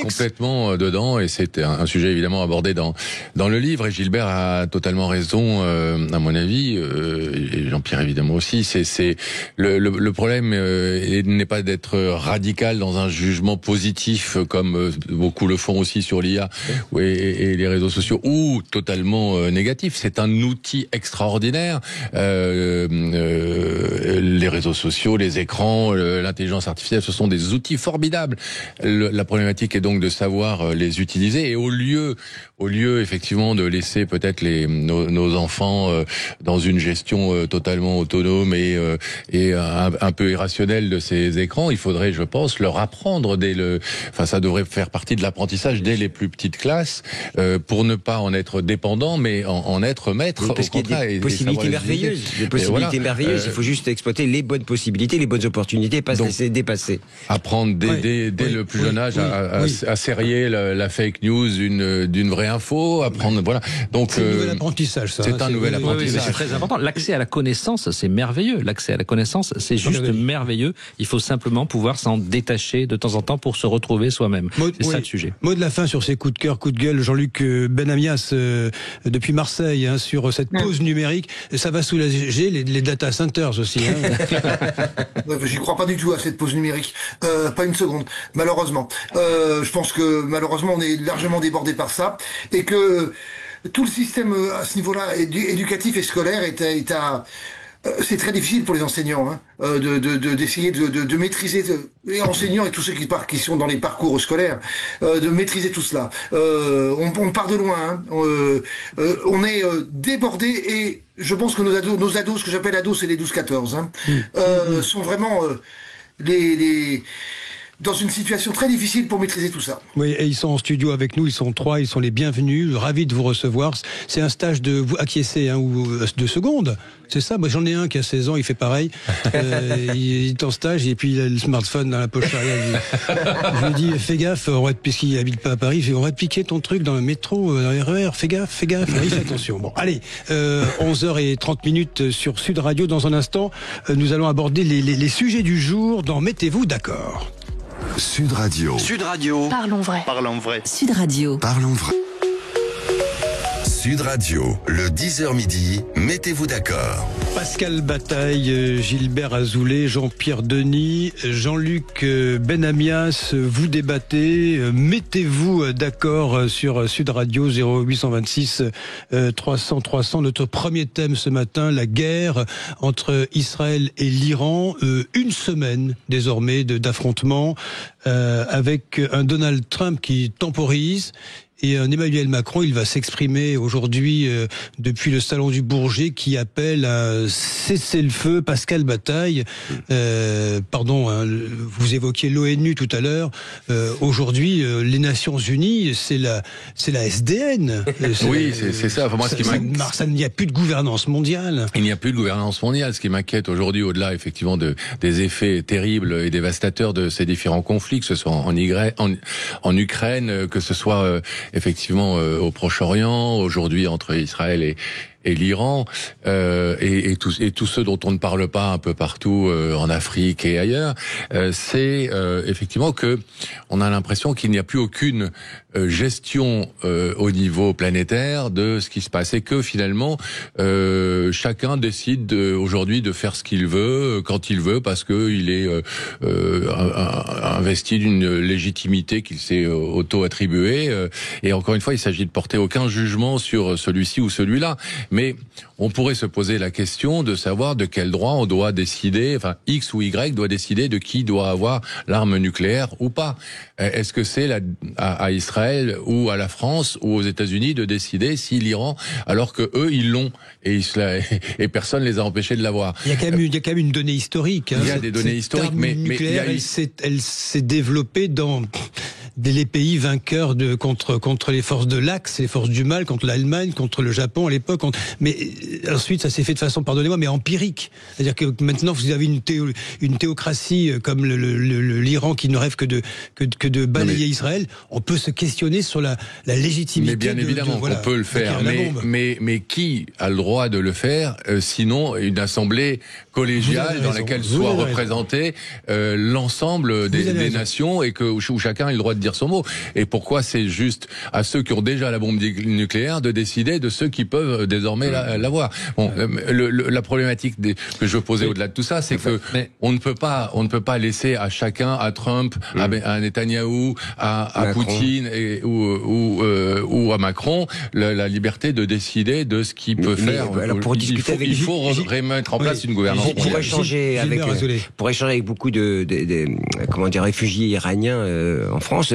complètement dedans, et c'est un sujet, évidemment, abordé dans le livre, et Gilbert a totalement raison, à mon avis, et Jean-Pierre évidemment aussi. C'est le problème n'est pas d'être radical dans un jugement positif comme beaucoup le font aussi sur l'IA et les réseaux sociaux, ou totalement négatif. C'est un outil extraordinaire. Les réseaux sociaux, les écrans, l'intelligence artificielle, ce sont des outils formidables. La problématique est donc de savoir les utiliser, et au lieu effectivement de laisser peut-être nos enfants dans une gestion totalement autonome et un peu irrationnelle de ces écrans, il faudrait, je pense, leur apprendre ça devrait faire partie de l'apprentissage dès les plus petites classes, pour ne pas en être dépendant, mais en être maître. Parce qu'il y a des possibilités merveilleuses. Il faut juste exploiter les bonnes possibilités, les bonnes opportunités, pas se laisser dépasser. Apprendre dès le plus jeune âge à serrer la fake news d'une vraie info, nouveau, apprendre, voilà. Donc c'est un nouvel apprentissage, ça. C'est un nouvel apprentissage. Oui, c'est très important. L'accès à la connaissance, c'est merveilleux. L'accès à la connaissance, c'est juste merveilleux. Il faut simplement pouvoir s'en détacher de temps en temps pour se retrouver soi-même. C'est ça le sujet. Mot de la fin sur ces coups de cœur, coups de gueule, Jean-Luc Benamias, depuis Marseille, hein, sur cette pause numérique. Ça va soulager les data centers aussi. Hein. J'y crois pas du tout à cette pause numérique. Pas une seconde, malheureusement. Je pense que malheureusement on est largement débordé par ça et que tout le système à ce niveau-là éducatif et scolaire est à c'est très difficile pour les enseignants d'essayer de maîtriser les enseignants et tous ceux qui sont dans les parcours scolaires de maîtriser tout cela. On part de loin. On est débordé et je pense que nos ados, ce que j'appelle ados, c'est les 12-14, sont vraiment dans une situation très difficile pour maîtriser tout ça. Oui, et ils sont en studio avec nous, ils sont 3, ils sont les bienvenus, ravis de vous recevoir. C'est un stage de vous acquiescer, ou de seconde. C'est ça, moi j'en ai un qui a 16 ans, il fait pareil. Il est en stage et puis il a le smartphone dans la poche arrière. Je lui dis, fais gaffe, puisqu'il habite pas à Paris, on va te piquer ton truc dans le métro, dans les RER, fais gaffe. Il fait attention. Bon, allez, 11h30 sur Sud Radio. Dans un instant, nous allons aborder les sujets du jour dans Mettez-vous d'accord. Sud Radio. Sud Radio. Parlons vrai. Parlons vrai. Sud Radio. Parlons vrai. Sud Radio, le 10h midi, mettez-vous d'accord. Pascal Bataille, Gilbert Azoulay, Jean-Pierre Denis, Jean-Luc Benamias, vous débattez, mettez-vous d'accord sur Sud Radio 0826 300 300. Notre premier thème ce matin, la guerre entre Israël et l'Iran. Une semaine désormais d'affrontement avec un Donald Trump qui temporise. Et un Emmanuel Macron, il va s'exprimer aujourd'hui depuis le salon du Bourget qui appelle à cesser le feu. Pascal Bataille, vous évoquiez l'ONU tout à l'heure. Aujourd'hui, les Nations Unies, c'est la SDN. Oui, c'est ça. Enfin, moi, il n'y a plus de gouvernance mondiale. Il n'y a plus de gouvernance mondiale. Ce qui m'inquiète aujourd'hui, au-delà effectivement des effets terribles et dévastateurs de ces différents conflits, que ce soit en Ukraine, que ce soit effectivement au Proche-Orient, aujourd'hui entre Israël et l'Iran, et tous ceux dont on ne parle pas un peu partout en Afrique et ailleurs, c'est effectivement que on a l'impression qu'il n'y a plus aucune gestion au niveau planétaire de ce qui se passe et que finalement chacun décide aujourd'hui de faire ce qu'il veut quand il veut parce que il est investi d'une légitimité qu'il s'est auto-attribuée et encore une fois il s'agit de porter aucun jugement sur celui-ci ou celui-là, mais on pourrait se poser la question de savoir de quel droit on doit décider, enfin X ou Y doit décider de qui doit avoir l'arme nucléaire ou pas. Est-ce que c'est à Israël ou à la France ou aux États-Unis de décider si l'Iran, alors que eux ils l'ont et personne les a empêchés de l'avoir. Il y a quand même une donnée historique. Il y a des données historiques, mais elle s'est développée dans les pays vainqueurs contre les forces de l'Axe, les forces du mal, contre l'Allemagne, contre le Japon à l'époque. Mais ensuite, ça s'est fait de façon, pardonnez-moi, mais empirique. C'est-à-dire que maintenant, vous avez une théocratie comme l'Iran qui ne rêve que de balayer Israël. On peut se questionner sur la légitimité. Mais bien évidemment qu'on peut le faire. Mais qui a le droit de le faire, sinon une assemblée collégiale dans laquelle soit représenté l'ensemble des nations et où chacun a le droit de dire son mot. Et pourquoi c'est juste à ceux qui ont déjà la bombe nucléaire de décider de ceux qui peuvent désormais l'avoir. Bon, la problématique que je posais au-delà de tout ça, c'est que on ne peut pas laisser à chacun, à Trump, à Netanyahou, à Poutine ou à Macron la liberté de décider de ce qu'il peut faire. Alors pour discuter il faut remettre en place une gouvernance. Pour échanger avec beaucoup de réfugiés iraniens en France,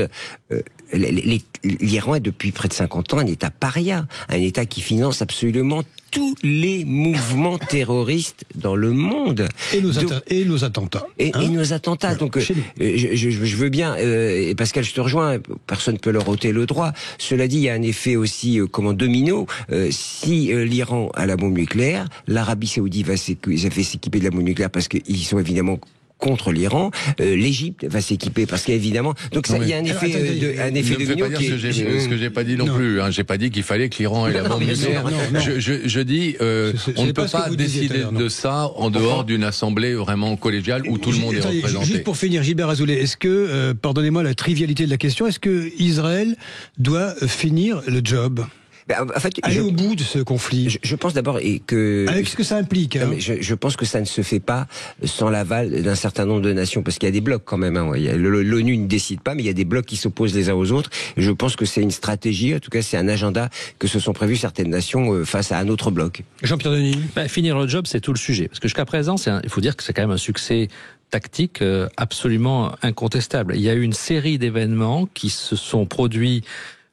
l'Iran est depuis près de 50 ans un État paria, un État qui finance absolument tous les mouvements terroristes dans le monde. Et nos attentats. Et nos attentats. Donc, je veux bien, et Pascal, je te rejoins, personne ne peut leur ôter le droit. Cela dit, il y a un effet aussi, domino. Si l'Iran a la bombe nucléaire, l'Arabie Saoudite va s'équiper de la bombe nucléaire parce qu'ils sont évidemment contre l'Iran, l'Égypte va s'équiper parce qu'évidemment, donc il y a un effet domino qui est... ce que j'ai pas dit non plus. Hein, j'ai pas dit qu'il fallait que l'Iran ait la bombe nucléaire. Je dis, on ne peut pas décider de ça en dehors d'une assemblée vraiment collégiale où tout le monde est représenté. Juste pour finir, Gilbert Azoulay, est-ce que, pardonnez-moi la trivialité de la question, est-ce que Israël doit finir le job? En fait, aller au bout de ce conflit. Je pense d'abord que... Avec ce que ça implique. Hein. Je pense que ça ne se fait pas sans l'aval d'un certain nombre de nations, parce qu'il y a des blocs quand même. Hein, ouais. L'ONU ne décide pas, mais il y a des blocs qui s'opposent les uns aux autres. Et je pense que c'est une stratégie, en tout cas c'est un agenda que se sont prévus certaines nations face à un autre bloc. Jean-Pierre Denis. Finir le job, c'est tout le sujet. Parce que jusqu'à présent, il faut dire que c'est quand même un succès tactique absolument incontestable. Il y a eu une série d'événements qui se sont produits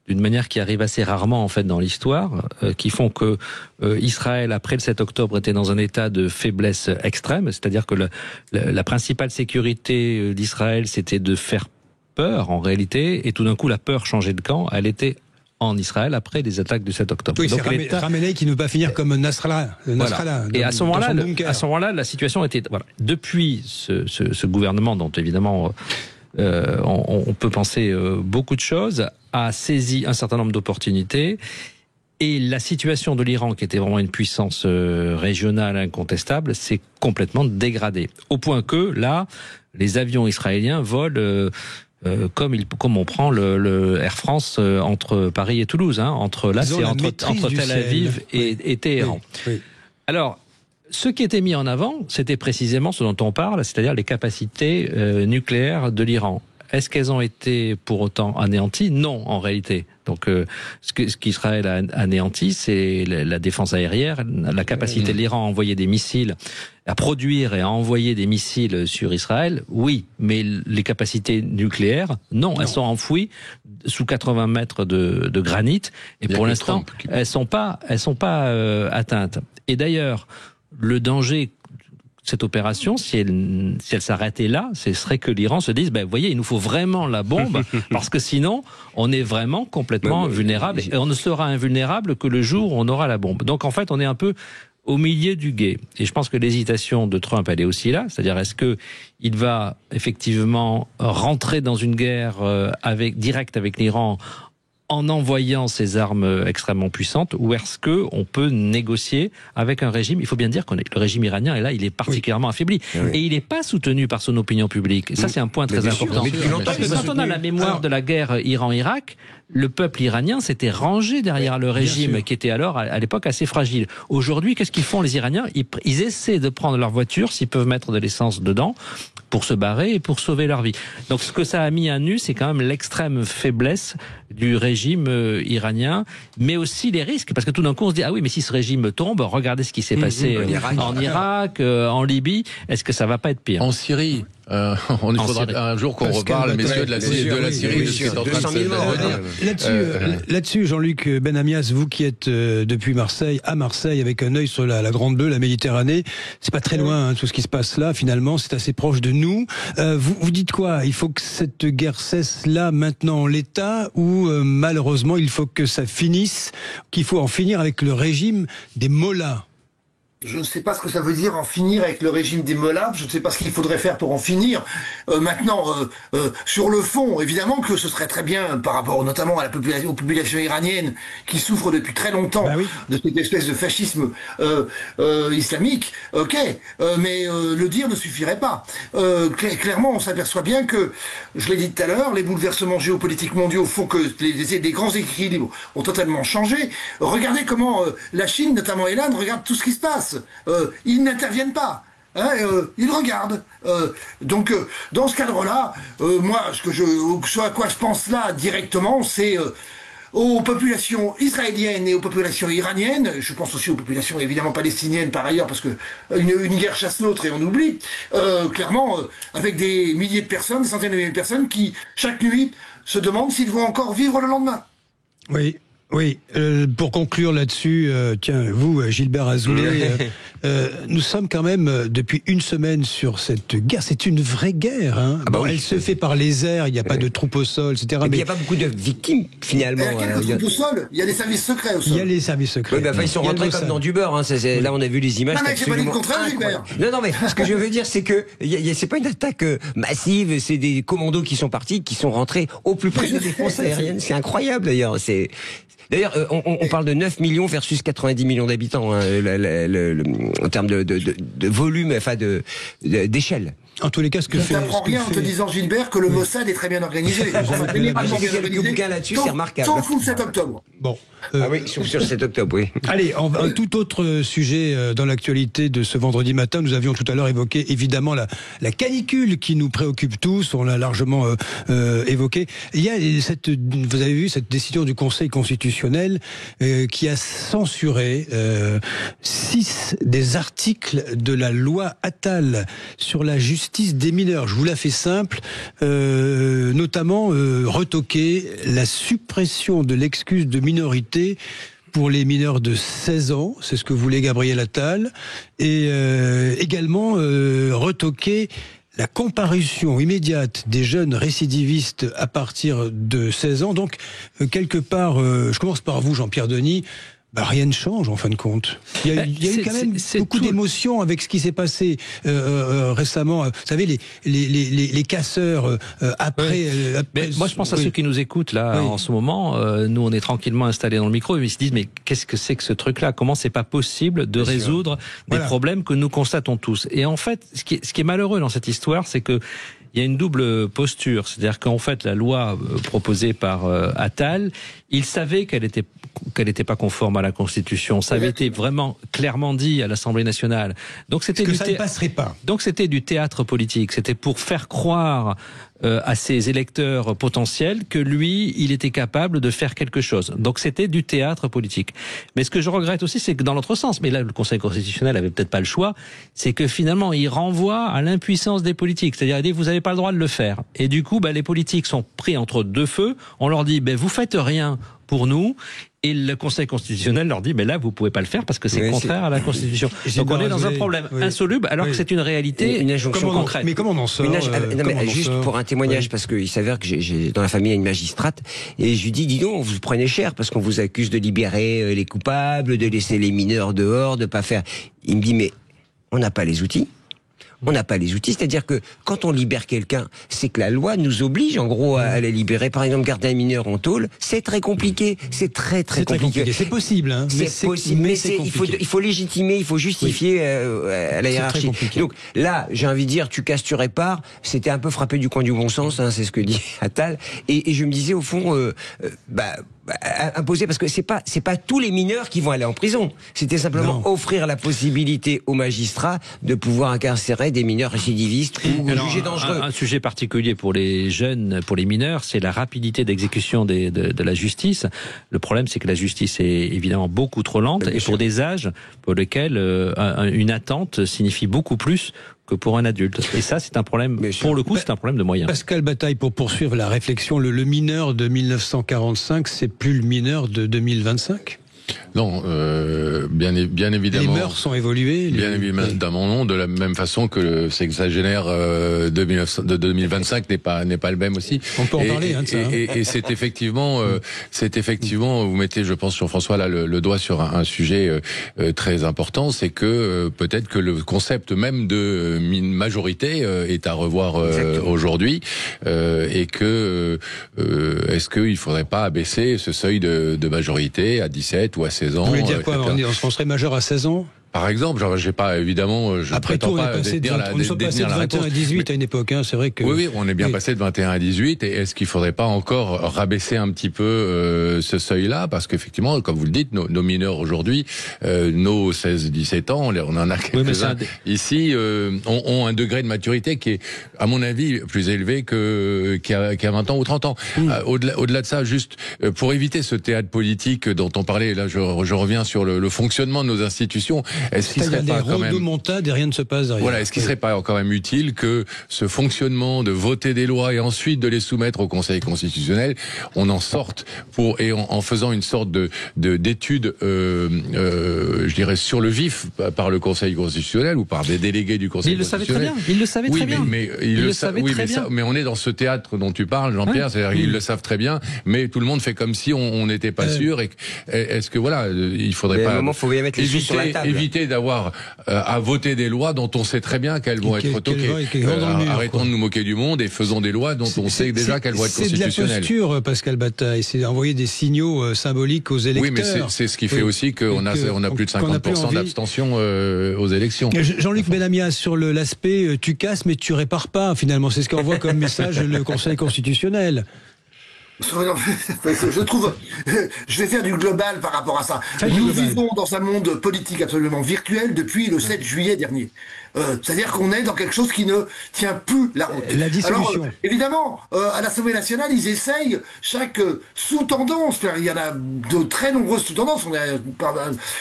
d'une manière qui arrive assez rarement en fait dans l'histoire, qui font que Israël, après le 7 octobre, était dans un état de faiblesse extrême, c'est-à-dire que la principale sécurité d'Israël, c'était de faire peur en réalité, et tout d'un coup la peur changeait de camp, elle était en Israël après les attaques du 7 octobre. Oui, donc c'est Khamenei qui ne veut pas finir comme Nasrallah. Voilà. Et à ce moment-là, la situation était... Voilà. Depuis ce gouvernement, dont évidemment... on peut penser beaucoup de choses, a saisi un certain nombre d'opportunités, et la situation de l'Iran, qui était vraiment une puissance régionale incontestable, s'est complètement dégradée. Au point que, là, les avions israéliens volent comme on prend le Air France entre Paris et Toulouse, hein, entre Tel Aviv et Téhéran. Oui. Alors, ce qui était mis en avant, c'était précisément ce dont on parle, c'est-à-dire les capacités nucléaires de l'Iran. Est-ce qu'elles ont été pour autant anéanties? Non, en réalité. Donc, ce qu'Israël a anéanti, c'est la défense aérienne, la capacité de l'Iran à envoyer des missiles, à produire et à envoyer des missiles sur Israël, oui. Mais les capacités nucléaires, non. Elles sont enfouies sous 80 mètres de granit, et pour l'instant, elles sont pas atteintes. Et d'ailleurs, le danger, cette opération, si elle s'arrêtait là, ce serait que l'Iran se dise, vous voyez, il nous faut vraiment la bombe, parce que sinon, on est vraiment complètement vulnérable, et on ne sera invulnérable que le jour où on aura la bombe. Donc en fait, on est un peu au milieu du gué. Et je pense que l'hésitation de Trump, elle est aussi là, c'est-à-dire est-ce que il va effectivement rentrer dans une guerre directe avec l'Iran en envoyant ces armes extrêmement puissantes, ou est-ce que on peut négocier avec un régime? Il faut bien dire que le régime iranien est là, il est particulièrement affaibli, et il n'est pas soutenu par son opinion publique. Et ça, c'est un point très important. Parce que quand on a la mémoire de la guerre Iran-Irak, le peuple iranien s'était rangé derrière le régime qui était alors, à l'époque, assez fragile. Aujourd'hui, qu'est-ce qu'ils font les Iraniens? Ils essaient de prendre leur voiture, s'ils peuvent mettre de l'essence dedans, pour se barrer et pour sauver leur vie. Donc ce que ça a mis à nu, c'est quand même l'extrême faiblesse du régime iranien, mais aussi les risques, parce que tout d'un coup on se dit, ah oui, mais si ce régime tombe, regardez ce qui s'est passé en Irak, en Libye, est-ce que ça va pas être pire? En Syrie il faudra un jour qu'on reparle, messieurs, de la Syrie, de ce qui est en train de se devenir. Là-dessus, Jean-Luc Benamias, vous qui êtes depuis Marseille, à Marseille, avec un œil sur la Grande Bleue, la Méditerranée, c'est pas très loin, tout ce qui se passe là, finalement, c'est assez proche de nous. Vous dites quoi? Il faut que cette guerre cesse là, maintenant, en l'état, ou malheureusement, il faut que ça finisse, qu'il faut en finir avec le régime des mollahs? Je ne sais pas ce que ça veut dire en finir avec le régime des mollahs. Je ne sais pas ce qu'il faudrait faire pour en finir. Maintenant, sur le fond, évidemment que ce serait très bien par rapport notamment à aux populations iraniennes qui souffrent depuis très longtemps de cette espèce de fascisme islamique. Ok, mais le dire ne suffirait pas. Clairement, on s'aperçoit bien que, je l'ai dit tout à l'heure, les bouleversements géopolitiques mondiaux font que les grands équilibres ont totalement changé. Regardez comment la Chine, notamment et l'Inde, regarde tout ce qui se passe. Ils n'interviennent pas. Ils regardent. Donc, dans ce cadre-là, moi, ce à quoi je pense là directement, c'est aux populations israéliennes et aux populations iraniennes. Je pense aussi aux populations évidemment palestiniennes par ailleurs, parce que une guerre chasse l'autre et on oublie. Clairement, avec des milliers de personnes, des centaines de milliers de personnes qui, chaque nuit, se demandent s'ils vont encore vivre le lendemain. Oui. Oui, pour conclure là-dessus, tiens, vous, Gilbert Azoulay, nous sommes quand même depuis une semaine sur cette guerre. C'est une vraie guerre. Hein. Ah bah oui, elle se fait par les airs, il n'y a pas de troupes au sol, etc. Mais il n'y a pas beaucoup de victimes, finalement. Il y a quelques troupes au sol, il y a des services secrets au sol. Il y a les services secrets. Oui, ils sont rentrés comme dans du beurre. Hein. Là, on a vu les images. Non, mais j'ai pas dit le contraire, Gilbert. Non, mais ce que je veux dire, c'est que c'est pas une attaque massive, c'est des commandos qui sont partis, qui sont rentrés au plus près de la défense aérienne. C'est incroyable, d'ailleurs. D'ailleurs, on parle de 9 millions versus 90 millions d'habitants, hein, en termes de volume, enfin d'échelle. En tous les cas, ce que fait... Je n'apprends rien en te disant, Gilbert, que le Mossad est très bien organisé. Quelques bouquins là-dessus, c'est remarquable. Sauf le 7 octobre. Bon. Oui, sur le 7 octobre, oui. Allez, un tout autre sujet dans l'actualité de ce vendredi matin. Nous avions tout à l'heure évoqué, évidemment, la canicule qui nous préoccupe tous. On l'a largement évoqué. Il y a vous avez vu cette décision du Conseil constitutionnel qui a censuré 6 des articles de la loi Attal sur la justice des mineurs. Je vous la fais simple, notamment retoquer la suppression de l'excuse de minorité pour les mineurs de 16 ans, c'est ce que voulait Gabriel Attal, et également retoquer la comparution immédiate des jeunes récidivistes à partir de 16 ans. Donc, quelque part, je commence par vous, Jean-Pierre Denis, rien ne change en fin de compte. Il y a eu quand même beaucoup d'émotions avec ce qui s'est passé récemment. Vous savez, les casseurs après. Mais moi, je pense à ceux qui nous écoutent là en ce moment. Nous, on est tranquillement installés dans le micro et ils se disent mais qu'est-ce que c'est que ce truc-là ? Comment c'est pas possible de résoudre des problèmes que nous constatons tous ? Et en fait, ce qui est malheureux dans cette histoire, c'est que il y a une double posture, c'est-à-dire qu'en fait la loi proposée par Attal, il savait qu'elle était pas conforme à la Constitution. Ça avait été vraiment clairement dit à l'Assemblée nationale. Donc c'était ça ne passerait pas. Donc c'était du théâtre politique. C'était pour faire croire à ses électeurs potentiels que lui, il était capable de faire quelque chose. Donc c'était du théâtre politique. Mais ce que je regrette aussi, c'est que dans l'autre sens, mais là le Conseil constitutionnel avait peut-être pas le choix, c'est que finalement il renvoie à l'impuissance des politiques. C'est-à-dire il dit vous n'avez pas le droit de le faire. Et du coup, les politiques sont pris entre deux feux. On leur dit vous faites rien pour nous. Et le Conseil constitutionnel leur dit, mais là, vous pouvez pas le faire parce que c'est contraire à la Constitution. Donc on est dans un problème insoluble, alors que c'est une réalité, une injonction concrète. Mais comment on en sort juste pour un témoignage, parce qu'il s'avère que j'ai dans la famille une magistrate, et je lui dis donc, vous prenez cher parce qu'on vous accuse de libérer les coupables, de laisser les mineurs dehors, de pas faire. Il me dit, mais on n'a pas les outils. On n'a pas les outils, c'est-à-dire que quand on libère quelqu'un, c'est que la loi nous oblige en gros à la libérer. Par exemple, garder un mineur en tôle, c'est très compliqué, c'est très compliqué. C'est possible, hein. C'est possible, mais il faut légitimer, il faut justifier à la hiérarchie. Donc là, j'ai envie de dire, tu casses, tu répares. C'était un peu frappé du coin du bon sens, hein, c'est ce que dit Attal. Et je me disais au fond, imposer, parce que c'est pas tous les mineurs qui vont aller en prison. C'était simplement offrir la possibilité aux magistrats de pouvoir incarcérer des mineurs récidivistes ou jugés dangereux. Un sujet particulier pour les jeunes, pour les mineurs, c'est la rapidité d'exécution de la justice. Le problème, c'est que la justice est évidemment beaucoup trop lente et pour des âges pour lesquels une attente signifie beaucoup plus que pour un adulte. Et ça, c'est un problème, pour le coup, c'est un problème de moyens. Pascal Bataille, pour poursuivre la réflexion, le mineur de 1945, c'est plus le mineur de 2025 ? Non, bien évidemment. Les mœurs sont évoluées. Bien évidemment, non. De la même façon que le sexagénaire de 2025 n'est pas le même aussi. On peut en parler, de ça. Et c'est effectivement, vous mettez, je pense, Jean-François, là, le doigt sur un sujet très important, c'est que peut-être que le concept même de majorité est à revoir aujourd'hui, et que est-ce qu'il faudrait pas abaisser ce seuil de majorité à 17 ou à 16 ans. Vous voulez dire quoi ? On serait majeur à 16 ans ? Par exemple, j'ai pas évidemment, après tout, on est passé de 21 à 18 à une époque, hein, c'est vrai que. Oui, on est bien passé de 21 à 18. Et est-ce qu'il faudrait pas encore rabaisser un petit peu ce seuil-là, parce qu'effectivement, comme vous le dites, nos mineurs aujourd'hui, nos 16-17 ans, on en a quelques-uns ici, ont un degré de maturité qui est, à mon avis, plus élevé qu'à 20 ans ou 30 ans. Au-delà de ça, juste pour éviter ce théâtre politique dont on parlait, là, je reviens sur le fonctionnement de nos institutions. Est-ce qu'il serait pas quand même rodomontades et rien ne se passe derrière. Voilà, est-ce qu'il serait pas quand même utile que ce fonctionnement de voter des lois et ensuite de les soumettre au Conseil constitutionnel, on en sorte en faisant une sorte d'étude, je dirais sur le vif par le Conseil constitutionnel ou par des délégués du Conseil constitutionnel. Il le savait très bien. Il le savait très bien. Mais on est dans ce théâtre dont tu parles, Jean-Pierre, c'est-à-dire qu'ils le savent très bien, mais tout le monde fait comme si on n'était pas sûr. Est-ce que voilà, il faudrait pas faut bien mettre les choses sur la table. éviter d'avoir à voter des lois dont on sait très bien qu'elles vont être toquées. Arrêtons de nous moquer du monde et faisons des lois dont on sait déjà qu'elles vont être constitutionnelles. C'est de la posture, Pascal Bataille, c'est d'envoyer des signaux symboliques aux électeurs. Oui, mais c'est ce qui fait aussi qu'on a plus de 50% d'abstention aux élections. Jean-Luc Benamia, sur l'aspect tu casses mais tu répares pas, finalement, c'est ce qu'envoie comme message le Conseil constitutionnel. Je trouve, je vais faire du global par rapport à ça. Nous vivons dans un monde politique absolument virtuel depuis le 7 juillet dernier. C'est-à-dire qu'on est dans quelque chose qui ne tient plus la route. La dissolution. Alors, évidemment, à l'Assemblée nationale, ils essayent chaque sous-tendance. Il y en a de très nombreuses sous-tendances. On a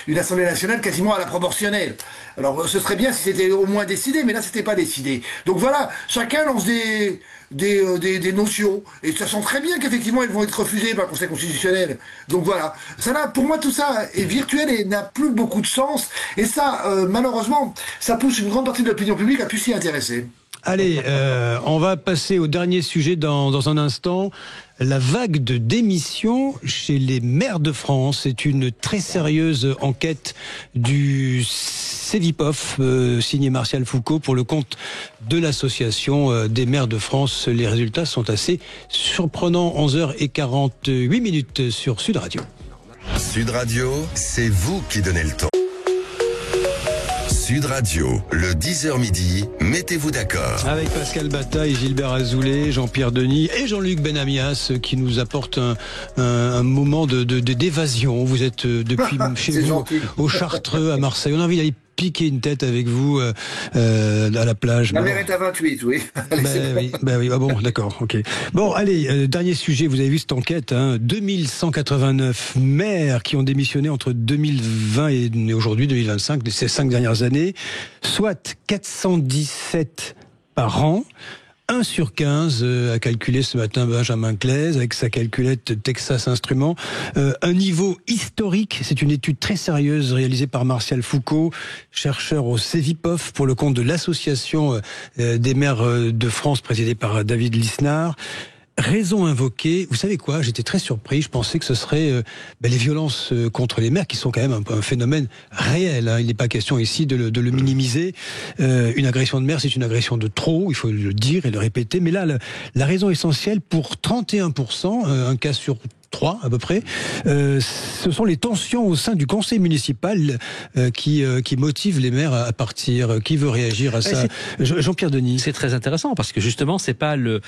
une Assemblée nationale quasiment à la proportionnelle. Alors, ce serait bien si c'était au moins décidé, mais là, c'était pas décidé. Donc voilà, chacun lance des notions, et ça sent très bien qu'effectivement elles vont être refusées par le Conseil constitutionnel. Donc voilà, pour moi tout ça est virtuel et n'a plus beaucoup de sens, et ça malheureusement ça pousse une grande partie de l'opinion publique à plus s'y intéresser. Allez, on va passer au dernier sujet dans un instant. La vague de démissions chez les maires de France. C'est une très sérieuse enquête du Cevipof, signé Martial Foucault, pour le compte de l'association des maires de France. Les résultats sont assez surprenants. 11h48 sur Sud Radio. Sud Radio, c'est vous qui donnez le ton. Sud Radio, le 10h midi, mettez-vous d'accord. Avec Pascal Bataille, Gilbert Azoulay, Jean-Pierre Denis et Jean-Luc Benamias qui nous apportent un moment d'évasion. Vous êtes depuis chez vous au Chartreux, à Marseille. On a envie d'aller piquer une tête avec vous à la plage. La mer est à 28, oui. Oui. Ah bon, d'accord, ok. Bon, allez, dernier sujet. Vous avez vu cette enquête, 2189 maires qui ont démissionné entre 2020 et aujourd'hui, 2025, ces 5 dernières années, soit 417 par an. 1 sur 15 a calculé ce matin Benjamin Claise avec sa calculette Texas Instruments. Un niveau historique, c'est une étude très sérieuse réalisée par Martial Foucault, chercheur au Cevipof pour le compte de l'association des maires de France présidée par David Lisnard. Raison invoquée, vous savez quoi, j'étais très surpris, je pensais que ce serait les violences contre les maires qui sont quand même un phénomène réel, il n'est pas question ici de le minimiser. Une agression de maire, c'est une agression de trop, il faut le dire et le répéter, mais là la raison essentielle pour 31%, un cas sur 3 à peu près, ce sont les tensions au sein du conseil municipal qui motivent les maires à partir. Qui veut réagir à ça? Jean-Pierre Denis. C'est très intéressant parce que justement c'est pas le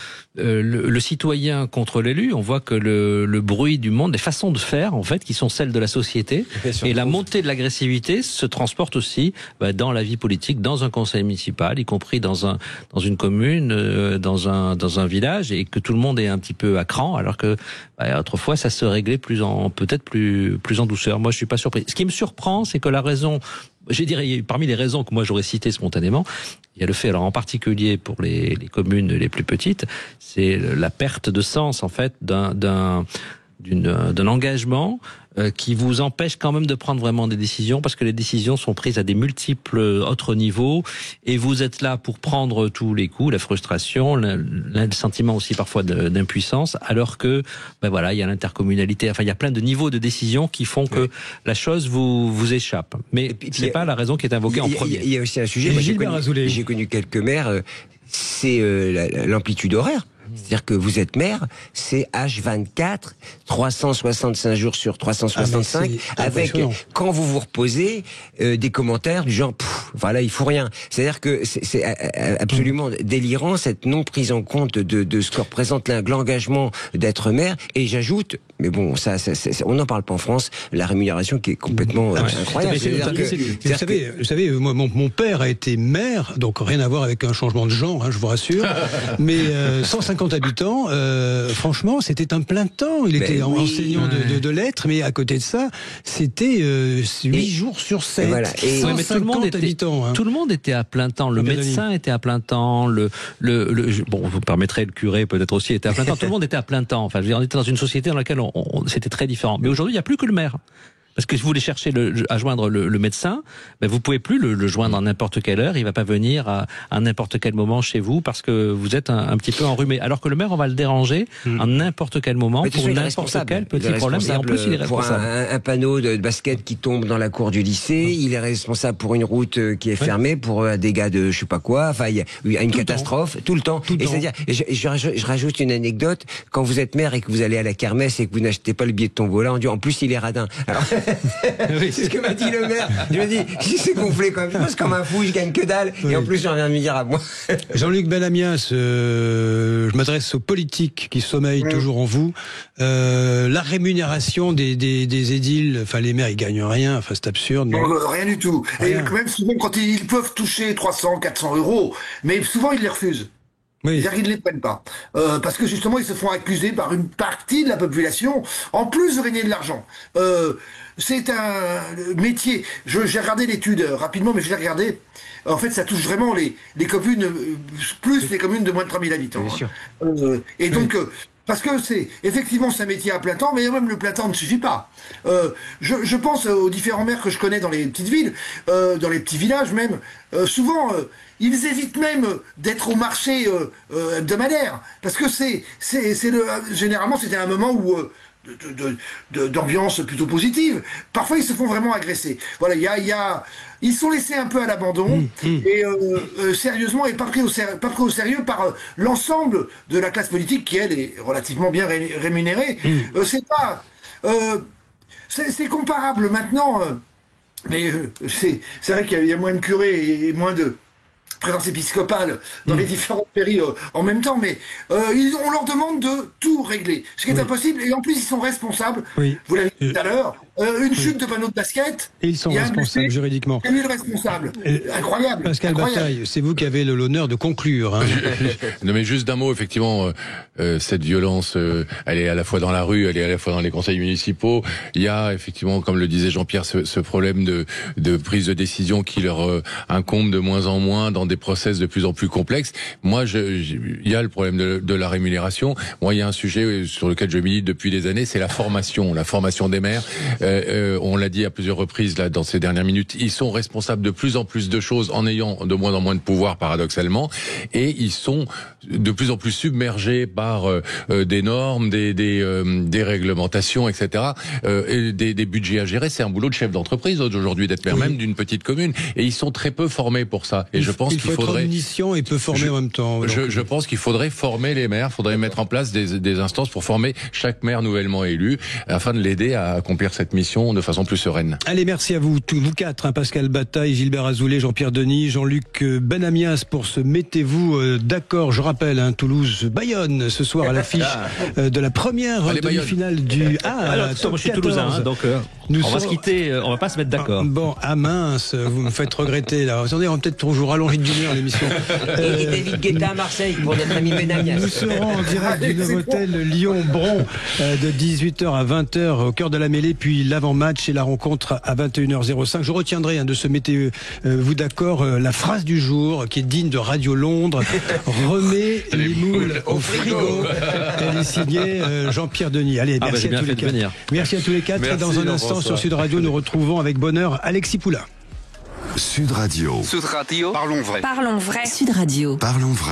citoyen contre l'élu. On voit que le bruit du monde, les façons de faire en fait qui sont celles de la société et la montée de l'agressivité se transporte aussi dans la vie politique, dans un conseil municipal, y compris dans une commune, dans un village, et que tout le monde est un petit peu à cran alors que autrefois ça se réglait peut-être plus en douceur. Moi, je suis pas surpris. Ce qui me surprend, c'est que la raison, je dirais, parmi les raisons que moi j'aurais citées spontanément, il y a le fait, alors en particulier pour les communes les plus petites, c'est la perte de sens en fait d'un engagement qui vous empêche quand même de prendre vraiment des décisions, parce que les décisions sont prises à des multiples autres niveaux, et vous êtes là pour prendre tous les coups, la frustration, le sentiment aussi parfois d'impuissance, alors que il y a l'intercommunalité, enfin il y a plein de niveaux de décision qui font que la chose vous échappe. Mais c'est pas la raison qui est invoquée en premier. Il y a aussi un sujet, j'ai connu quelques maires, c'est l'amplitude horaire. C'est-à-dire que vous êtes maire, c'est H24, 365 jours sur 365, avec, quand vous vous reposez, des commentaires du genre, il faut rien. C'est-à-dire que c'est absolument délirant, cette non prise en compte de ce que représente l'engagement d'être maire. Et j'ajoute, Mais bon, ça, on n'en parle pas en France. La rémunération qui est complètement incroyable. Vous savez, moi, mon père a été maire, donc rien à voir avec un changement de genre, je vous rassure. Mais 150 habitants, franchement, c'était un plein temps. Il était enseignant de lettres, mais à côté de ça, c'était 8 jours sur 7. Voilà. Et 150 habitants. Tout le monde était à plein temps. Le médecin était à plein temps. Bon, vous permettrez, le curé peut-être aussi était à plein temps. Tout le monde était à plein temps. Enfin, je veux dire, on était dans une société dans laquelle c'était très différent. Mais aujourd'hui, il n'y a plus que le maire. Parce que si vous voulez chercher à joindre le médecin, vous pouvez plus le joindre à n'importe quelle heure. Il va pas venir à n'importe quel moment chez vous parce que vous êtes un petit peu enrhumé. Alors que le maire, on va le déranger à n'importe quel moment pour n'importe quel petit problème. Et en plus, il est responsable. Pour un panneau de basket qui tombe dans la cour du lycée, il est responsable pour une route qui est fermée, pour un dégât de je sais pas quoi. Enfin, il y a une catastrophe tout le temps. Et c'est-à-dire, je rajoute une anecdote. Quand vous êtes maire et que vous allez à la kermesse et que vous n'achetez pas le billet de tombola, on dit en plus il est radin. Alors, c'est ce que m'a dit le maire. Je me dis, si c'est gonflé quand même, je passe comme un fou, je gagne que dalle. Et en plus, j'en viens de me dire à moi. Jean-Luc Benamias, je m'adresse aux politiques qui sommeillent toujours en vous. La rémunération des édiles, enfin les maires, ils gagnent rien, enfin c'est absurde. Non, rien du tout. Rien. Et même souvent, quand ils peuvent toucher 300, 400 euros, mais souvent ils les refusent. Oui. C'est-à-dire qu'ils ne les prennent pas. Parce que justement, ils se font accuser par une partie de la population, en plus de gagner de l'argent. C'est un métier. J'ai regardé l'étude rapidement, mais je l'ai regardé. En fait, ça touche vraiment les communes, plus les communes de moins de 3000 habitants. Bien sûr. Et donc, parce que c'est un métier à plein temps, mais même le plein temps ne suffit pas. Je pense aux différents maires que je connais dans les petites villes, dans les petits villages même. Souvent, ils évitent même d'être au marché hebdomadaire, parce que généralement c'était un moment où d'ambiance plutôt positive. Parfois, ils se font vraiment agresser. Voilà, ils sont laissés un peu à l'abandon et sérieusement et pas pris au sérieux par l'ensemble de la classe politique qui elle est relativement bien rémunérée. C'est comparable maintenant, mais c'est vrai qu'il y a moins de curés et moins de présence épiscopale dans les différentes mairies en même temps, mais on leur demande de tout régler, ce qui est impossible, et en plus ils sont responsables, vous l'avez dit tout à l'heure, une chute de panneau de basket, et ils sont responsables juridiquement. C'est lui le responsable. Incroyable. Pascal Bataille, c'est vous qui avez l'honneur de conclure. Non mais juste d'un mot, effectivement, cette violence, elle est à la fois dans la rue, elle est à la fois dans les conseils municipaux. Il y a effectivement, comme le disait Jean-Pierre, ce problème de prise de décision qui leur incombe de moins en moins dans des process de plus en plus complexes. Moi, il y a le problème de la rémunération. Moi, il y a un sujet sur lequel je milite depuis des années, c'est la formation des maires. On l'a dit à plusieurs reprises là dans ces dernières minutes, ils sont responsables de plus en plus de choses en ayant de moins en moins de pouvoir, paradoxalement, et ils sont de plus en plus submergés par des normes, des réglementations, etc. Et des budgets à gérer. C'est un boulot de chef d'entreprise aujourd'hui d'être maire même d'une petite commune, et ils sont très peu formés pour ça. Et je pense qu'il faudrait être omniscient et peu formé en même temps. Je pense qu'il faudrait former les maires, faudrait mettre en place des instances pour former chaque maire nouvellement élu, afin de l'aider à accomplir cette mission de façon plus sereine. Allez, merci à vous, vous quatre, Pascal Bataille, Gilbert Azoulay, Jean-Pierre Denis, Jean-Luc Benamias pour ce Mettez-vous d'accord. Je rappelle, Toulouse-Bayonne ce soir à l'affiche de la première demi-finale du moi je suis toulousain, donc on va se quitter, on va pas se mettre d'accord. Bon, mince, vous me faites regretter là. Attendez, on va peut-être toujours rallonger d'une heure l'émission. Et David Guetta à Marseille pour notre ami Benamias. Nous serons en direct du Novotel Lyon-Bron de 18h à 20h au cœur de la mêlée, puis l'avant-match et la rencontre à 21h05. Je retiendrai de ce Mettez-vous d'accord la phrase du jour qui est digne de Radio Londres. Remets les moules au frigo. Elle est signée Jean-Pierre Denis. Allez, merci à tous les quatre. Merci à tous les quatre. Et dans un instant sur Sud Radio, nous retrouvons avec bonheur Alexis Poulain. Sud Radio. Sud Radio. Parlons vrai. Parlons vrai. Sud Radio. Parlons vrai.